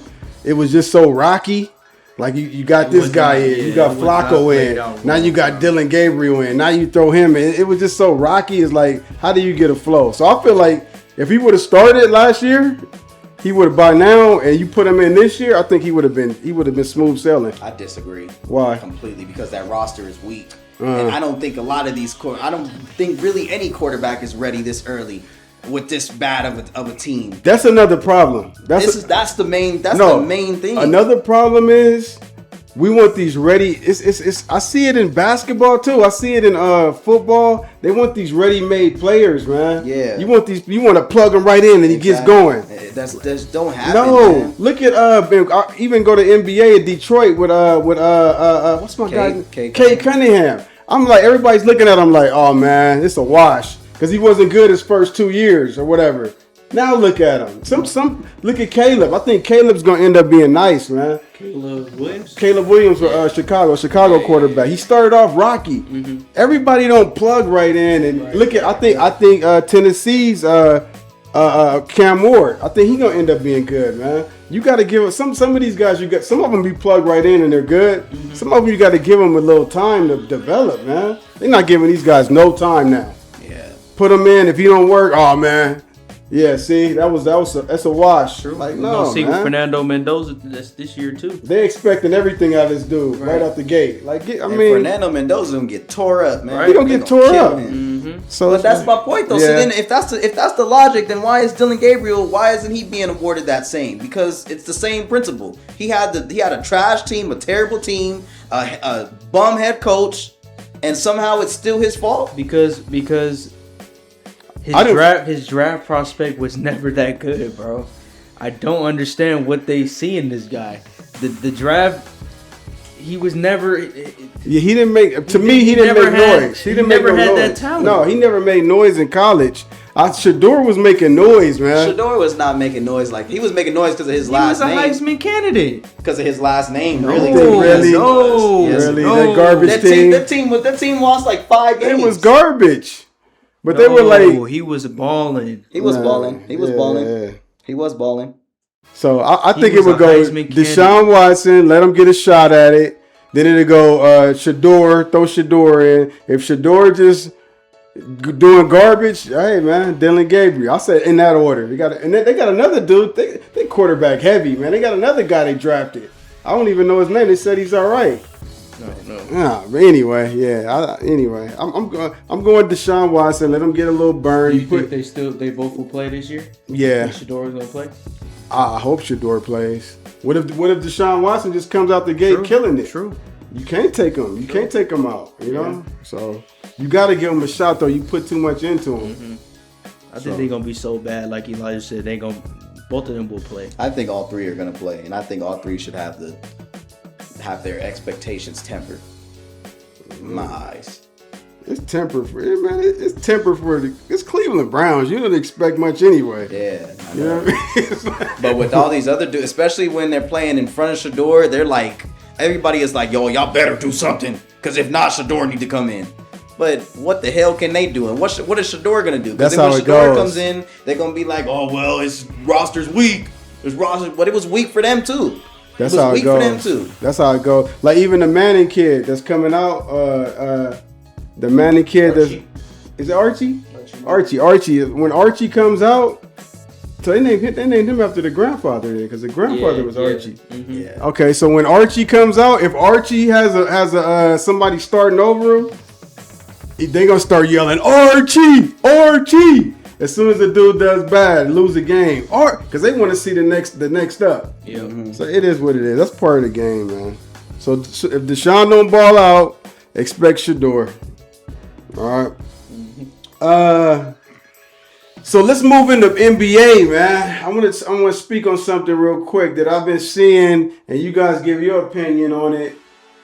rocky. Like you got this guy in, you got Flacco in, now you got Dylan Gabriel in, now you throw him in. It was just so rocky. It's like, how do you get a flow? So I feel like if he would have started last year, he would have by now, and you put him in this year, I think he would have been smooth sailing. I disagree. Why? Completely, because that roster is weak, and I don't think a lot of these I don't think really any quarterback is ready this early with this bad of a team. That's another problem. That's the main thing. Another problem is We want these ready. It's. I see it in basketball too. I see it in football. They want these ready-made players, man. Yeah. You want these. You want to plug them right in, and he gets going. That's don't happen. No, man. look at even go to NBA in Detroit with what's my guy? Kay Cunningham. I'm like, everybody's looking at him like, oh man, it's a wash because he wasn't good his first 2 years or whatever. Now look at him. Some look at Caleb. I think Caleb's gonna end up being nice, man. Caleb Williams for Chicago quarterback. He started off rocky. Mm-hmm. Everybody don't plug right in and look at. I think Tennessee's Cam Ward. I think he's gonna end up being good, man. You got to give them some of these guys. You got some of them be plugged right in and they're good. Mm-hmm. Some of them you got to give them a little time to develop, man. They're not giving these guys no time now. Yeah. Put them in. If he don't work, oh man. Yeah, see, that's a wash. True. Like, We're no, gonna see man. with Fernando Mendoza this year too. They expecting everything out of this dude right out the gate. Like, I mean, Fernando Mendoza gonna get tore up, man. He gonna get tore up. Mm-hmm. So, but that's my point, though. Yeah. So then, if that's the logic, then why is Dylan Gabriel? Why isn't he being awarded that same? Because it's the same principle. He had a trash team, a terrible team, a bum head coach, and somehow it's still his fault. Because his draft prospect was never that good, bro. I don't understand what they see in this guy. The draft, he was never. Yeah, he didn't make. To me, he didn't make noise. He didn't never make had noise. that talent. No, he never made noise in college. Shador was making noise, man. Shador was not making noise like he was making noise because of his last name. He was a Heisman candidate because of his last name. Really, really, that garbage team. That team lost like 5 games. It was garbage. But they were like, he was balling. He was balling. He was balling. He was balling. So I think it would go Deshaun Watson, let him get a shot at it. Then it'll go Shador, throw Shador in. If Shador just doing garbage, hey man, Dylan Gabriel. I said in that order. They got another dude. They quarterback heavy, man. They got another guy they drafted. I don't even know his name. They said he's all right. No. But anyway, yeah. I'm going Deshaun Watson. Let him get a little burn. Do you think they both will play this year? Yeah. Shador's gonna play. I hope Shador plays. What if Deshaun Watson just comes out the gate killing it? True. You can't take him. You can't take him out. You know. Yeah. So you got to give him a shot though. You put too much into him. Mm-hmm. I think they're gonna be so bad, like Elijah said. Both of them will play. I think all three are gonna play, and I think all three should have their expectations tempered. In my eyes. It's tempered for it, man. It's tempered for it's Cleveland Browns. You don't expect much anyway. Yeah, I know. You know what I mean? But with all these other dudes, especially when they're playing in front of Shador, they're like, everybody is like, yo, y'all better do something, because if not, Shador need to come in. But what the hell can they do? And what is Shador gonna do? That's how when Shador comes in, they're gonna be like, oh well, his roster's weak. But it was weak for them too. That's how it goes. That's how it goes. Like even the Manning kid that's coming out, the Manning kid is it Archie? Archie. When Archie comes out, so they named him after the grandfather because the grandfather was Archie. Mm-hmm. Yeah. Okay, so when Archie comes out, if Archie has a somebody starting over him, they gonna start yelling Archie. As soon as the dude does bad, lose a game, or because they want to see the next up. Yeah. Mm-hmm. So it is what it is. That's part of the game, man. So if Deshaun don't ball out, expect Shador. All right. Mm-hmm. So let's move into NBA, man. I want to speak on something real quick that I've been seeing, and you guys give your opinion on it.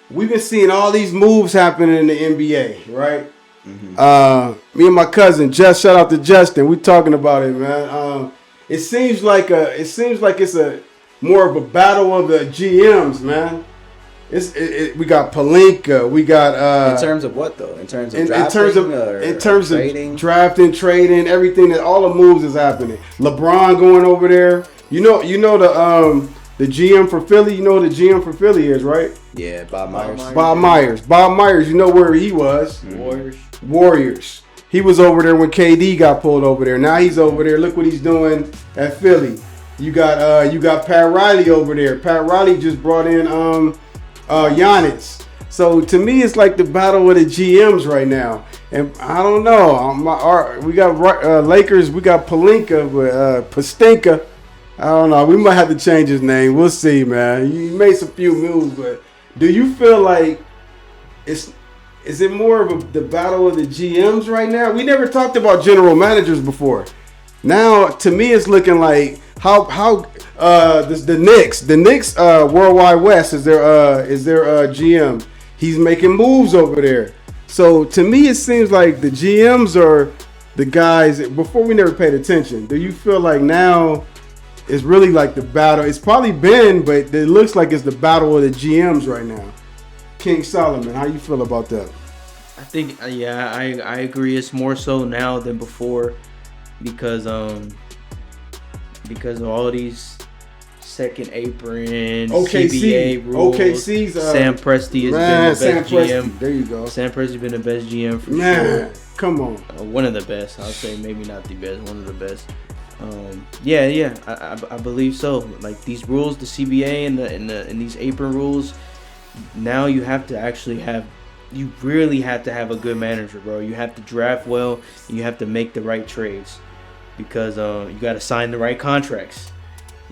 We've been seeing all these moves happening in the NBA, right? Mm-hmm. Me and my cousin, shout out to Justin. We talking about it, man. It seems like it's a more of a battle of the GMs, man. We got Pelinka. We got in terms of what though? In terms of trading? Drafting, trading, everything. That all the moves is happening. LeBron going over there. You know the GM for Philly. You know who the GM for Philly is, right? Yeah, Bob Myers. Bob Myers. You know where he was? Warriors. He was over there when KD got pulled over there. Now he's over there. Look what he's doing at Philly. You got Pat Riley over there. Pat Riley just brought in Giannis. So to me, it's like the battle of the GMs right now. And I don't know. We got Lakers. We got Pelinka, Pastinka. I don't know. We might have to change his name. We'll see, man. He made some few moves, but Do you feel like is it more of the battle of the GMs right now? We never talked about general managers before. Now, to me, it's looking like how the Knicks Worldwide West is their GM. He's making moves over there. So to me, it seems like the GMs are the guys. Before we never paid attention. Do you feel like now it's really like the battle? It's probably been, but it looks like it's the battle of the GMs right now. King Solomon, how you feel about that? I think, yeah, I agree. It's more so now than before because of all of these second apron, CBA rules. OKC's Sam Presti has been the best GM. There you go. Sam Presti's been the best GM for sure. Come on. One of the best. I'll say maybe not the best. One of the best. Yeah. I believe so. Like these rules, the CBA and these apron rules. Now you have to actually have. You really have to have a good manager, bro. You have to draft well. And you have to make the right trades because you got to sign the right contracts.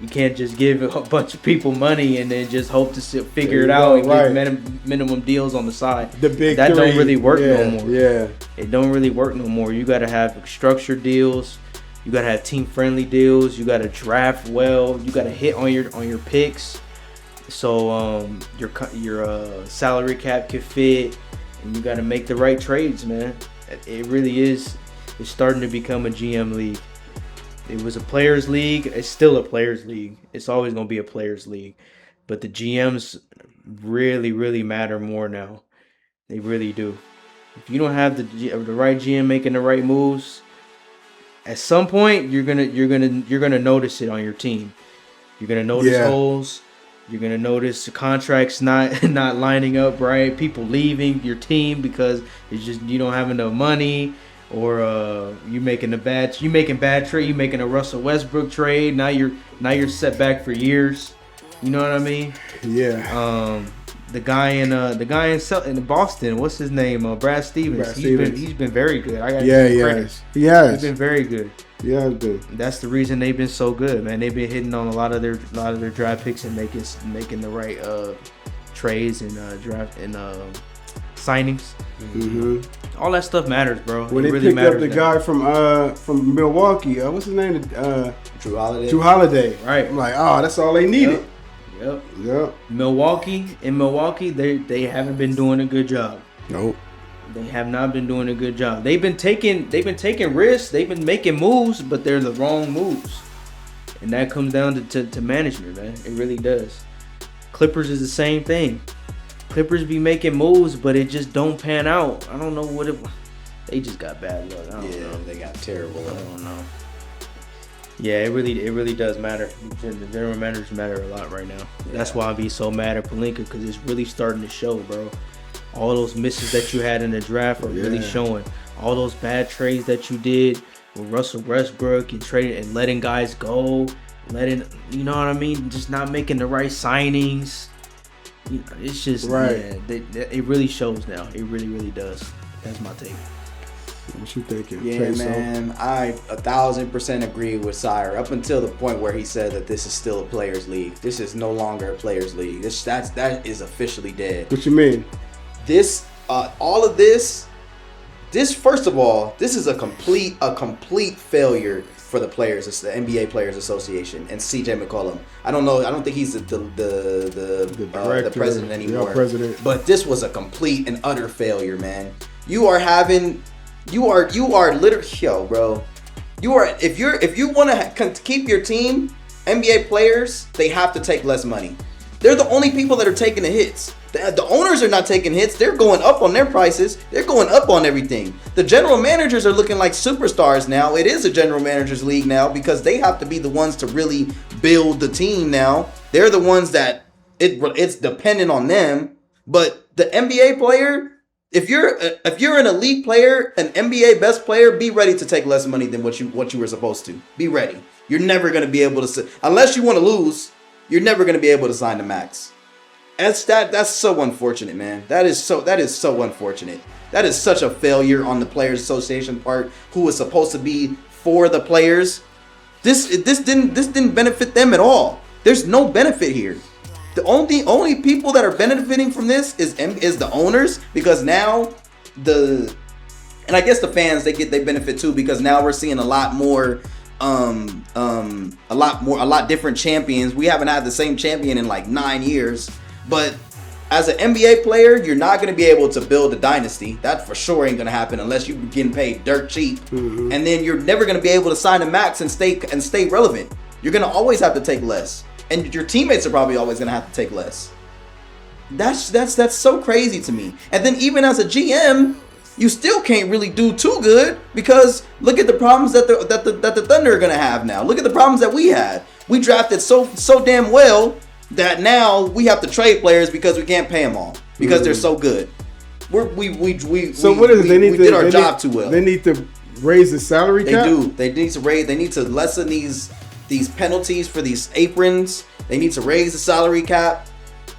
You can't just give a bunch of people money and then just hope to figure it out and give minimum deals on the side. The big that three. Don't really work no more. Yeah, it don't really work no more. You got to have structured deals. You got to have team friendly deals. You got to draft well. You got to hit on your picks, so your salary cap can fit, and you got to make the right trades, man. It really is. It's starting to become a GM league. It was a players' league. It's still a players' league. It's always going to be a players' league. But the GMs really, really matter more now. They really do. If you don't have the right GM making the right moves, at some point you're gonna notice it on your team. You're gonna notice holes. You're gonna notice the contracts not lining up right. People leaving your team because it's just you don't have enough money. Or you making bad trade. You making a Russell Westbrook trade. Now you're set back for years. You know what I mean? Yeah. The guy in Boston. What's his name? Brad Stevens. He's been very good. I got to give him credit. He has. He's been very good. Yeah, good. That's the reason they've been so good, man. They've been hitting on a lot of their draft picks and making the right trades and draft and signings. Mm-hmm. All that stuff matters, bro. When it they really picked matters up the guy from Milwaukee, what's his name? Drew Holiday. Drew Holiday. Right. I'm like, that's all they needed. Yep. Milwaukee, they haven't been doing a good job. Nope. They have not been doing a good job. They've been taking risks. They've been making moves, but they're the wrong moves, and that comes down to management, man. It really does. Clippers is the same thing. Clippers be making moves, but it just don't pan out. I don't know what it. They just got bad luck. I don't know. They got terrible. I don't know. Yeah, it really does matter. The general managers matter a lot right now. Yeah. That's why I be so mad at Pelinka because it's really starting to show, bro. All those misses that you had in the draft are really showing. All those bad trades that you did with Russell Westbrook and trading and letting guys go, you know what I mean? Just not making the right signings. It's just it really shows now. It really does. That's my take. What you thinking? Yeah, man. I 1,000% agree with Sire up until the point where he said that this is still a players' league. This is no longer a players' league. That is officially dead. What you mean? This all of this first of all, this is a complete failure for the players, it's the NBA Players Association and CJ McCollum. I don't think he's the president anymore. President. But this was a complete and utter failure, man. You are literally, bro. If you want to keep your team, NBA players, they have to take less money. They're the only people that are taking the hits. The owners are not taking hits. They're going up on their prices. They're going up on everything. The general managers are looking like superstars now. It is a general managers league now because they have to be the ones to really build the team now. They're the ones that it's dependent on them. But the NBA player, if you're an elite player, an NBA best player, be ready to take less money than what you were supposed to. Be ready. You're never going to be able to, unless you want to lose, you're never going to be able to sign the max. That's so unfortunate, man. That is so unfortunate. That is such a failure on the Players Association part, who was supposed to be for the players. This didn't benefit them at all. There's no benefit here. The only people that are benefiting from this is the owners, because now and I guess the fans they benefit too, because now we're seeing a lot different champions. We haven't had the same champion in like 9 years, but as an NBA player, you're not going to be able to build a dynasty. That for sure ain't going to happen unless you're getting paid dirt cheap. Mm-hmm. And then you're never going to be able to sign a max and stay relevant. You're going to always have to take less. And your teammates are probably always going to have to take less. That's so crazy to me. And then even as a GM, you still can't really do too good, because look at the problems that the Thunder are going to have now. Look at the problems that we had. We drafted so damn well that now we have to trade players because we can't pay them all because they're so good. We did our job too well. They need to raise the salary cap. They do. They need to lessen these penalties for these aprons. They need to raise the salary cap.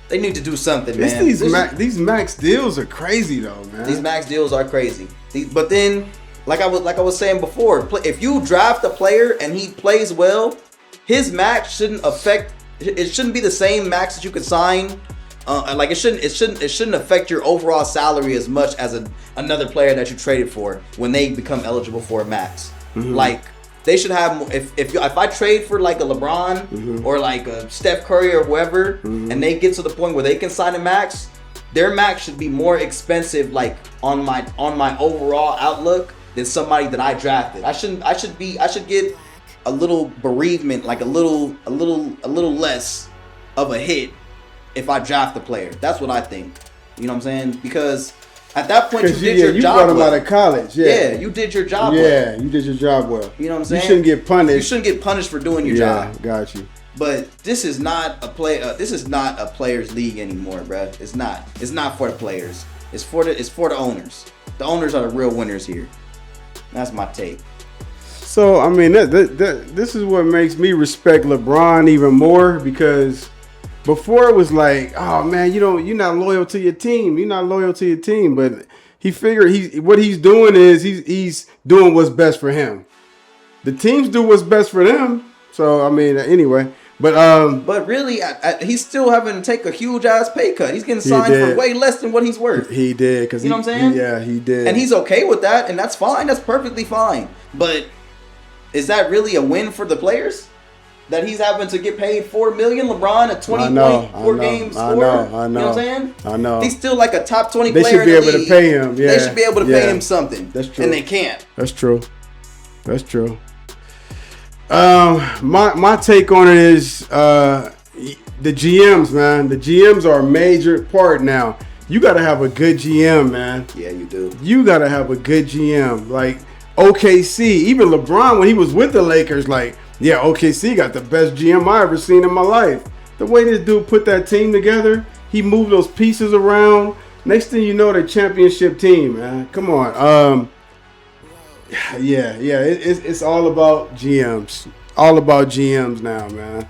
They need to do something, man. These max deals are crazy though, man. These max deals are crazy. But then, like I was saying before, if you draft a player and he plays well, his max shouldn't affect. It shouldn't be the same max that you could sign. It shouldn't affect your overall salary as much as another player that you traded for when they become eligible for a max. Mm-hmm. Like they should have. If I trade for like a LeBron mm-hmm. or like a Steph Curry or whoever, mm-hmm. and they get to the point where they can sign a max, their max should be more expensive, like on my overall outlook, than somebody that I drafted. I should get a little bereavement, like a little less of a hit if I draft the player. That's what I think. You know what I'm saying? Because at that point you did your job well. You brought him out of college. Yeah, you did your job well. Yeah, you did your job well. You know what I'm saying? You shouldn't get punished. You shouldn't get punished for doing your job. Yeah, got you. But this is not a this is not a players' league anymore, bruh. It's not. It's not for the players. It's for the owners. The owners are the real winners here. That's my take. So, I mean, this is what makes me respect LeBron even more, because before it was like, oh man, you're not loyal to your team. You're not loyal to your team. But he figured what he's doing is he's doing what's best for him. The teams do what's best for them. So, I mean, anyway. But really, he's still having to take a huge ass pay cut. He's getting signed for way less than what he's worth. He did, because you know what I'm saying? Yeah, he did, and he's okay with that, and that's fine. That's perfectly fine. But is that really a win for the players? That he's having to get paid $4 million, LeBron, a 20.4 game scorer. I know. You know what I'm saying? I know. He's still like a top 20 they player. They should be able to pay him. Yeah. They should be able to pay him something. That's true. And they can't. That's true. My take on it is the GMs, man. The GMs are a major part now. You got to have a good GM, man. Yeah, you do. You got to have a good GM. Like OKC, even LeBron, when he was with the Lakers, like, yeah, OKC got the best GM I ever seen in my life. The way this dude put that team together, he moved those pieces around. Next thing you know, the championship team, man. Come on. It's all about GMs. All about GMs now, man.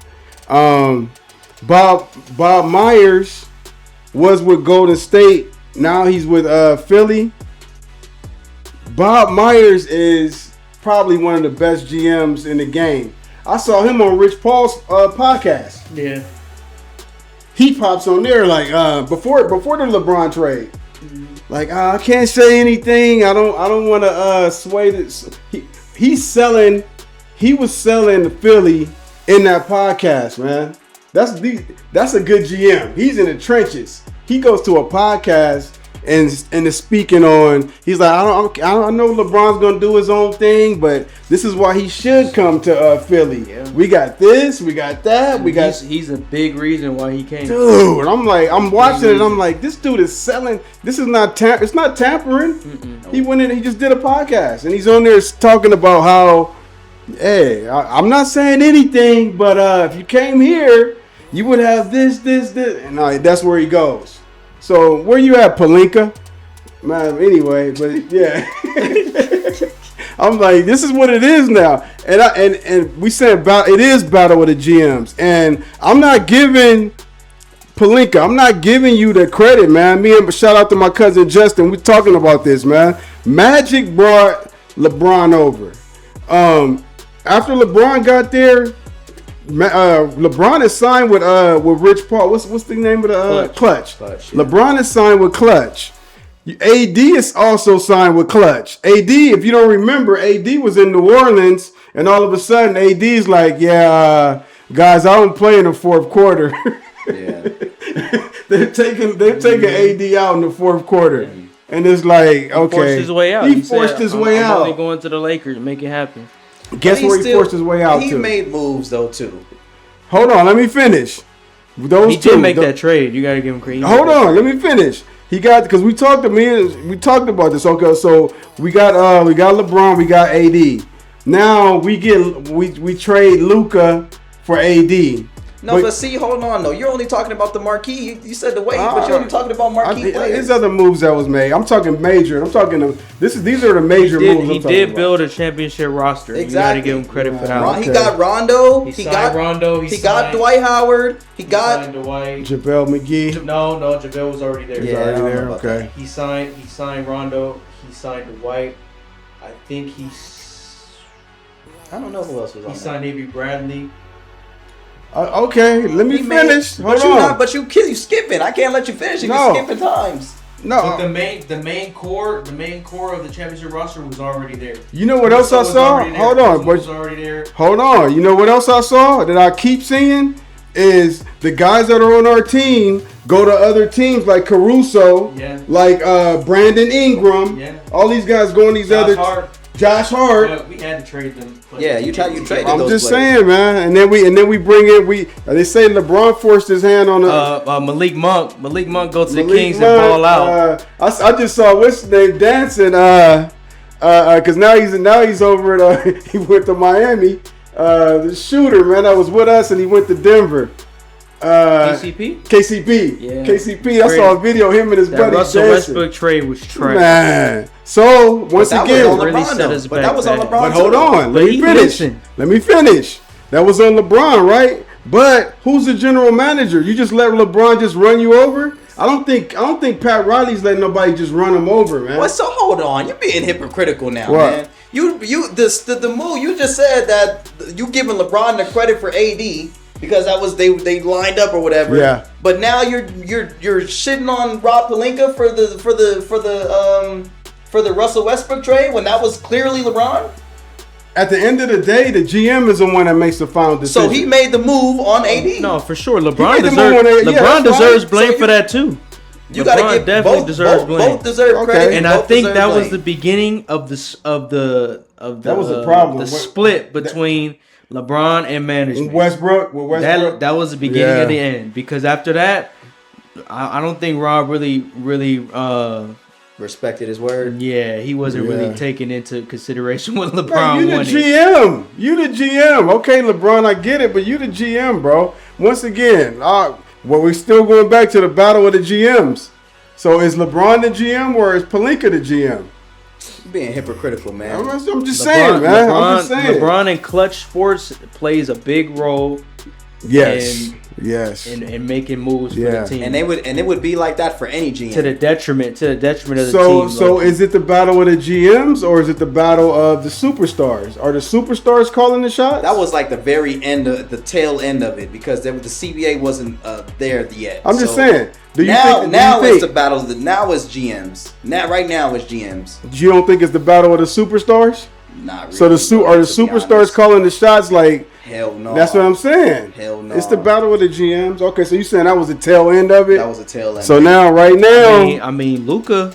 Bob Myers was with Golden State. Now he's with Philly. Bob Myers is probably one of the best GMs in the game. I saw him on Rich Paul's podcast. Yeah. He pops on there like before the LeBron trade. Mm-hmm. Like I can't say anything. I don't want to sway this. He was selling Philly in that podcast, man. That's a good GM. He's in the trenches. He goes to a podcast and is speaking on. He's like, I know LeBron's gonna do his own thing, but this is why he should come to Philly. Yeah. We got this, we got that, we got. He's a big reason why he came. Dude, I'm watching it. I'm like, this dude is selling. This is not it's not tampering. No. He went in. He just did a podcast, and he's on there talking about how, hey, I'm not saying anything, but if you came here, you would have this, and that's where he goes. So where you at, Pelinka? Man, anyway, but yeah. I'm like, this is what it is now. And we said it is battle with the GMs. And I'm not giving Pelinka, I'm not giving you the credit, man. Shout out to my cousin Justin. We're talking about this, man. Magic brought LeBron over. After LeBron got there, LeBron is signed with Rich Paul. What's the name of the Clutch? Clutch, yeah. LeBron is signed with Clutch. AD is also signed with Clutch. AD, if you don't remember, AD was in New Orleans, and all of a sudden, AD's like, guys, I don't play in the fourth quarter. Yeah. they're taking AD out in the fourth quarter, and it's like, okay, forced his way out. He forced his way I'm out. only going to the Lakers, make it happen. Guess where he forced his way out He to? made moves though too. Hold on, let me finish. He did make that trade. You got to give him credit. Hold on, let me finish. He got because we talked about this. Okay, so we got LeBron, we got AD. Now we trade Luka for AD. No, but see, hold on though. You're only talking about the marquee. You said the weight, but you're only talking about marquee players. There's other moves that was made. I'm talking major. I'm talking these are the major moves. He did build a championship roster. Exactly. You got to give him credit for that. He got Rondo. He got Rondo. He got Dwight Howard. He got Dwight. JaVale McGee. No, JaVale was already there. He was already there. Okay. He signed Rondo. He signed Dwight. I think I don't know who else was on. He signed Avery Bradley. Okay, let me finish. Hold on. But you skipping. I can't let you finish. You're skipping times. No. But the main core of the championship roster was already there. You know what else I saw? Hold on, was already there. Hold on. You know what else I saw that I keep seeing is the guys that are on our team go to other teams like Caruso, like Brandon Ingram. All these guys go on these Josh Hart. But we had to trade them. Yeah, you traded those I'm just players. saying, man. And then we bring in they say LeBron forced his hand on the Malik Monk. Malik Monk go to the Kings and ball out. I just saw what's his name dancing because now he's over at he went to Miami. The shooter, man, that was with us and he went to Denver. KCP. Yeah. KCP. I saw a video of him and his buddy Russell dancing. Westbrook trade was trash. Man. So once again, really set us back. That was on LeBron. But hold on, let me finish. That was on LeBron, right? But who's the general manager? You just let LeBron just run you over? I don't think Pat Riley's letting nobody just run him over, man. What? So hold on, you're being hypocritical now, what? Man. The move you just said that you giving LeBron the credit for AD. Because that was they lined up or whatever. Yeah. But now you're shitting on Rob Pelinka for the Russell Westbrook trade when that was clearly LeBron. At the end of the day, the GM is the one that makes the final decision. So he made the move on AD. No, for sure. LeBron LeBron deserves blame for that too. You gotta give definitely deserves blame. Both deserve credit. And I think that was the beginning of the that was the problem. The split between LeBron and management. Westbrook. That was the beginning of the end. Because after that, I don't think Rob really respected his word. Yeah, he wasn't really taking into consideration what LeBron wanted. You the GM. Okay, LeBron, I get it, but you the GM, bro. Once again, we're still going back to the battle of the GMs. So is LeBron the GM or is Pelinka the GM? Being hypocritical, man. I'm just saying, man. LeBron in clutch sports plays a big role. Yes. In making moves for the team. And it would be like that for any GM. To the detriment of the team. So is it the battle of the GMs or is it the battle of the superstars? Are the superstars calling the shots? That was like the very end of the tail end of it because the CBA wasn't there yet. I'm just saying. Now it's the battle. Now it's GMs. Right now it's GMs. You don't think it's the battle of the superstars? Not really. So are the superstars calling the shots? Like hell no. That's what I'm saying. Hell no. It's the battle of the GMs. Okay, so you saying that was the tail end of it? That was the tail end. So right now, I mean, Luka.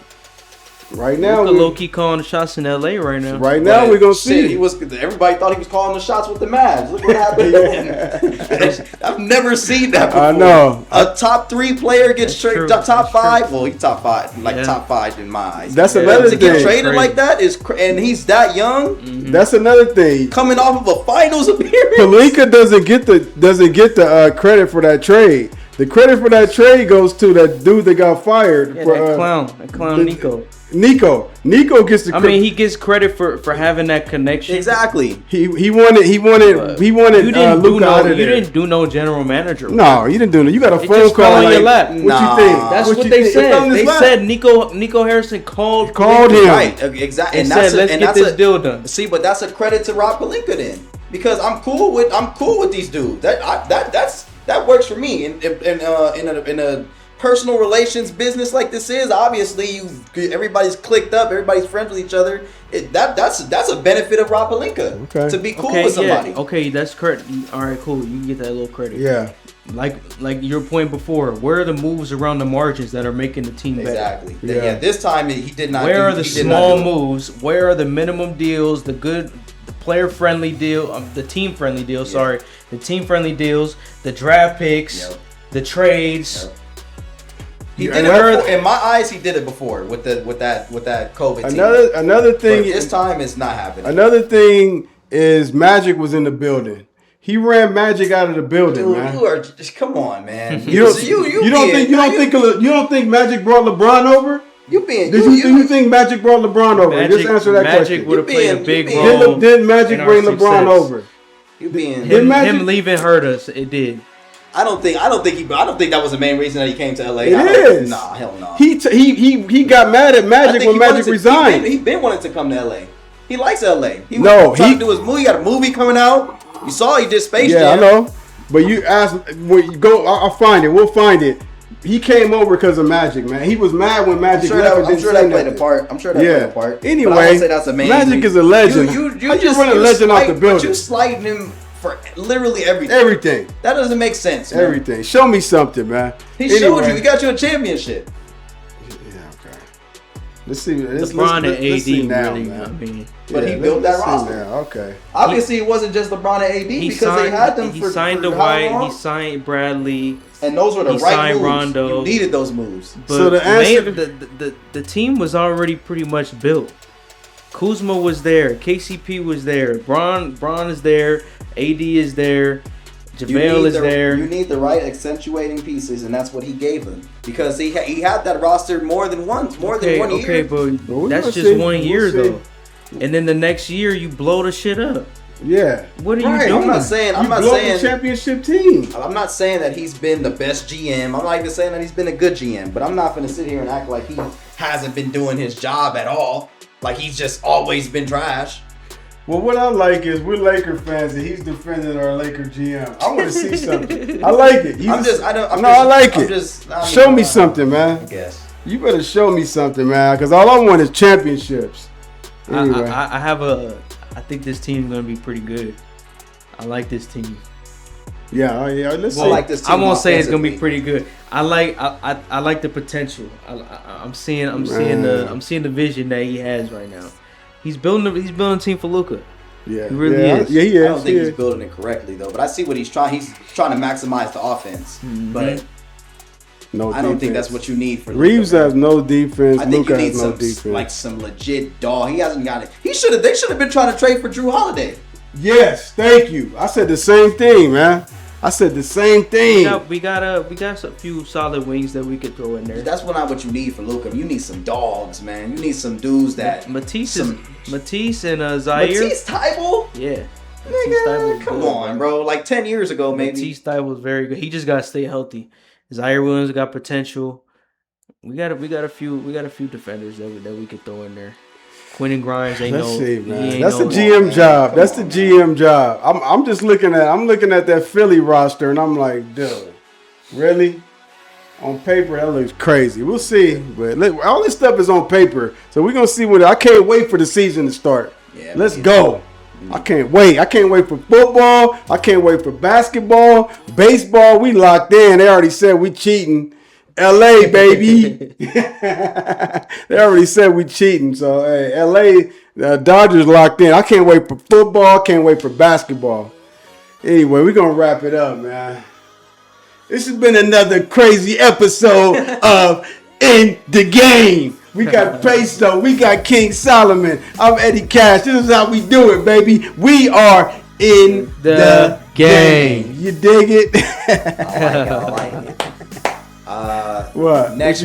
Right now, Luka low-key calling the shots in LA right now. Right now, we're gonna see. Everybody thought he was calling the shots with the Mavs. Look what happened. I've never seen that before. I know. A top 3 player gets traded. Top 5. Well, he's top 5, top 5 in my eyes. That's another thing. To get traded like that and he's that young. Mm-hmm. That's another thing. Coming off of a finals appearance. Pelinka doesn't get the credit for that trade. The credit for that trade goes to that dude that got fired. Yeah, for, that clown Nico. Nico gets the. I mean, he gets credit for having that connection. Exactly. He wanted You Luka out of you there. didn't do no general manager. No, you didn't do it. You got a It phone just call. fell on Like, your lap. what Nah. you think? That's what you they think? It fell said. on his They lap. said Nico Harrison called Called him. Right, exactly. and said, "Let's get this deal done." See, but that's a credit to Rob Pelinka then, because I'm cool with these dudes. That works for me. In a personal relations business like this is, obviously everybody's clicked up, everybody's friends with each other. That's a benefit of Rob Pelinka. Okay. To be cool with somebody. Yeah. Okay, that's correct. All right, cool. You can get that little credit. Yeah. Like your point before, where are the moves around the margins that are making the team better? Exactly. Yeah. Yeah. This time he did not. Where are the he did not small do it. moves? Where are the minimum deals? The player-friendly deal, the team-friendly deal. Sorry, the team-friendly deals, the draft picks, Yep. the trades. Yep. He Yeah, did and it before. In my eyes, he did it before with that COVID team. Another thing. But this time it's not happening. Another thing is Magic was in the building. He ran Magic out of the building, Dude, man. you are just come on, man. You don't think Magic brought LeBron over? You being Do you think Magic brought LeBron over? Just answer that Magic question. would have played a You big being- role. Did Magic in our bring LeBron success. over? you being Him leaving hurt us. It did. I don't think that was the main reason that he came to LA. It is. Nah, hell no. He got mad at I Magic think when Magic resigned. He been wanting to come to LA. He likes LA. He No, was trying he- to do his movie. He got a movie coming out. You saw he did Space Yeah, Jam. I know. But you asked when you go. I'll find it. We'll find it. He came over because of Magic, man. He was mad when Magic left. I'm sure that played a part. I'm sure that played a part. Anyway, but I would say that's the main Magic reason. is a legend. You How you just run a legend off the But building? you slighting him for literally everything. Everything. That doesn't make sense. Man. Everything. Show me something, man. He showed you. He got you a championship. Yeah, okay. Let's see. LeBron and AD see now, really. man. I mean, But he built that let's see roster. now. Okay. Obviously, it wasn't just LeBron and AD he because they had them he for signed for how Dwight. long? He signed Bradley. And those were the he right signed moves. Rondo. You needed those moves. But So the answer- the team was already pretty much built. Kuzma was there. KCP was there. Bron is there. AD is there. JaVale is there. You need the right accentuating pieces, and that's what he gave them. Because he had that roster more than once, more than one Okay, year. but we're that's gonna just see. 1 year We'll see. though. And then the next year you blow the shit up. Yeah. What are you Right, doing? I'm not saying the championship team. I'm not saying that he's been the best GM. I'm not even saying that he's been a good GM. But I'm not gonna sit here and act like he hasn't been doing his job at all. Like he's just always been trash. Well, what I like is we're Laker fans and he's defending our Laker GM. I want to see something. I like it. I like it. Show me something, man. I guess. You better show me something, man, because all I want is championships. Anyway. I think this team's gonna be pretty good. I like this team. Yeah. Let's I see. like this team I won't say it's gonna be offensively. pretty good. I like the potential. I'm seeing the vision that he has right now. He's building a team for Luka. Yeah. He really is. Yeah, he I is. don't think he's building it correctly though, but I see what he's trying. He's trying to maximize the offense, but No I don't think defense. that's what you need for Reeves Luka. has no defense. I think Luka you need has no defense. some legit dog. He hasn't got it. They should have been trying to trade for Drew Holiday. Yes, thank you. I said the same thing, man. I said the same thing. We got a few solid wings that we could throw in there. That's not what you need for Luka. You need some dogs, man. You need some dudes that Matisse and Zaire. Matisse Thybulle. Yeah. Nigga, come on, bro. Like 10 years ago, maybe. Matisse Thybulle was very good. He just gotta stay healthy. Zaire Williams got potential. We got a few defenders that we could throw in there. Quentin Grimes ain't Let's no. see, he man. ain't That's no- the GM man. job. Come That's on, the GM job. I'm just looking at that Philly roster, and I'm like, dude, really? On paper, that looks crazy. We'll see, but all this stuff is on paper, so we're gonna see what. I can't wait for the season to start. Yeah, Let's me go. I can't wait. I can't wait for football. I can't wait for basketball, baseball. We locked in. They already said we cheating. LA, baby. They already said we cheating. So, hey, LA, Dodgers locked in. I can't wait for football. Can't wait for basketball. Anyway, we're going to wrap it up, man. This has been another crazy episode of In the Game. We got Peso. We got King Solomon. I'm Eddie Cash. This is how we do it, baby. We are in The game. You dig it? I like it. What? Next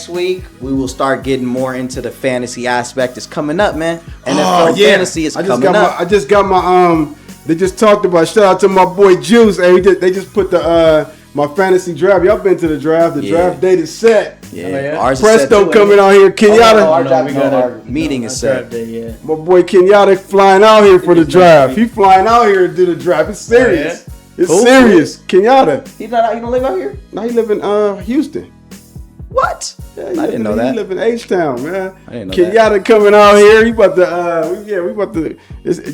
week we will start getting more into the fantasy aspect. It's coming up, man. NFL fantasy is coming up. I just got my They just talked about. Shout out to my boy Juice. Hey, they just put the my fantasy draft. Y'all been to the draft? The draft date is set. Yeah, Ours is set Presto too, coming out here. Kenyatta. Our meeting is set. Yeah. My boy Kenyatta flying out here for the draft. He flying out here to do the draft. It's serious. It's serious. Kenyatta. He's not. You don't live out here? Now he live in Houston. What? Yeah, I didn't know that. He live in H-Town, man. I didn't know Kenyatta coming out here. He about to. We about to.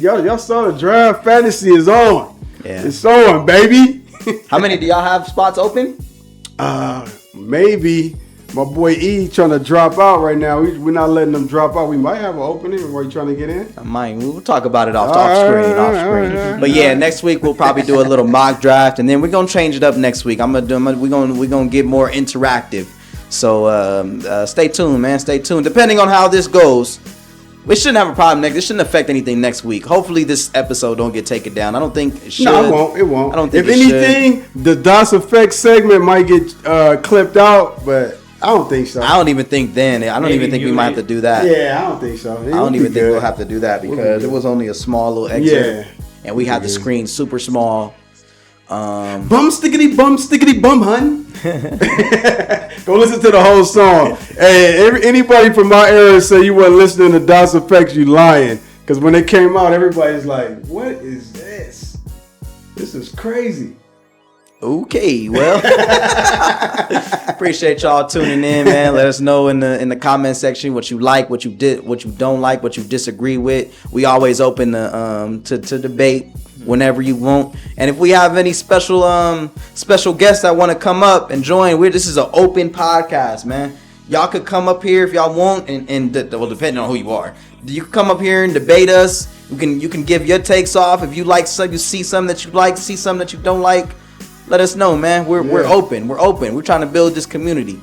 Y'all saw the draft. Fantasy is on. Yeah. It's on, baby. How many do y'all have spots open? Maybe. My boy E trying to drop out right now. We're not letting them drop out. We might have an opening. Where you trying to get in? I might. We'll talk about it off screen. But yeah, next week we'll probably do a little mock draft, and then we're gonna change it up next week. We're gonna get more interactive. So stay tuned, man. Stay tuned. Depending on how this goes, we shouldn't have a problem next. It shouldn't affect anything next week. Hopefully this episode don't get taken down. I don't think it should. No, it won't. It won't. I don't think if anything, the DOS Effect segment might get clipped out, but I don't think so. I don't even think then. I don't even think we might have to do that. Yeah, I don't think so. I don't even think we'll have to do that because it was only a small little excerpt. Yeah. And we had the screen super small. Bum stickety bum, hun. Go listen to the whole song. Hey, anybody from my era say you wasn't listening to DOS Effects, you lying. Because when it came out, everybody's like, what is this? This is crazy. Okay, well, appreciate y'all tuning in, man. Let us know in the comment section what you like, what you don't like, what you disagree with. We always open to debate whenever you want. And if we have any special guests that want to come up and join, this is an open podcast, man. Y'all could come up here if y'all want, and well, depending on who you are, you can come up here and debate us. You can give your takes off. If you like something, you see something that you like, see something that you don't like. Let us know, man. We're open. We're open. We're trying to build this community.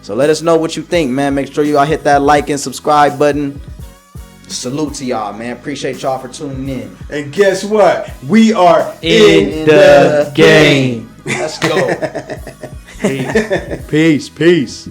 So let us know what you think, man. Make sure y'all hit that like and subscribe button. Salute to y'all, man. Appreciate y'all for tuning in. And guess what? We are in the game. Let's go. Peace. Peace.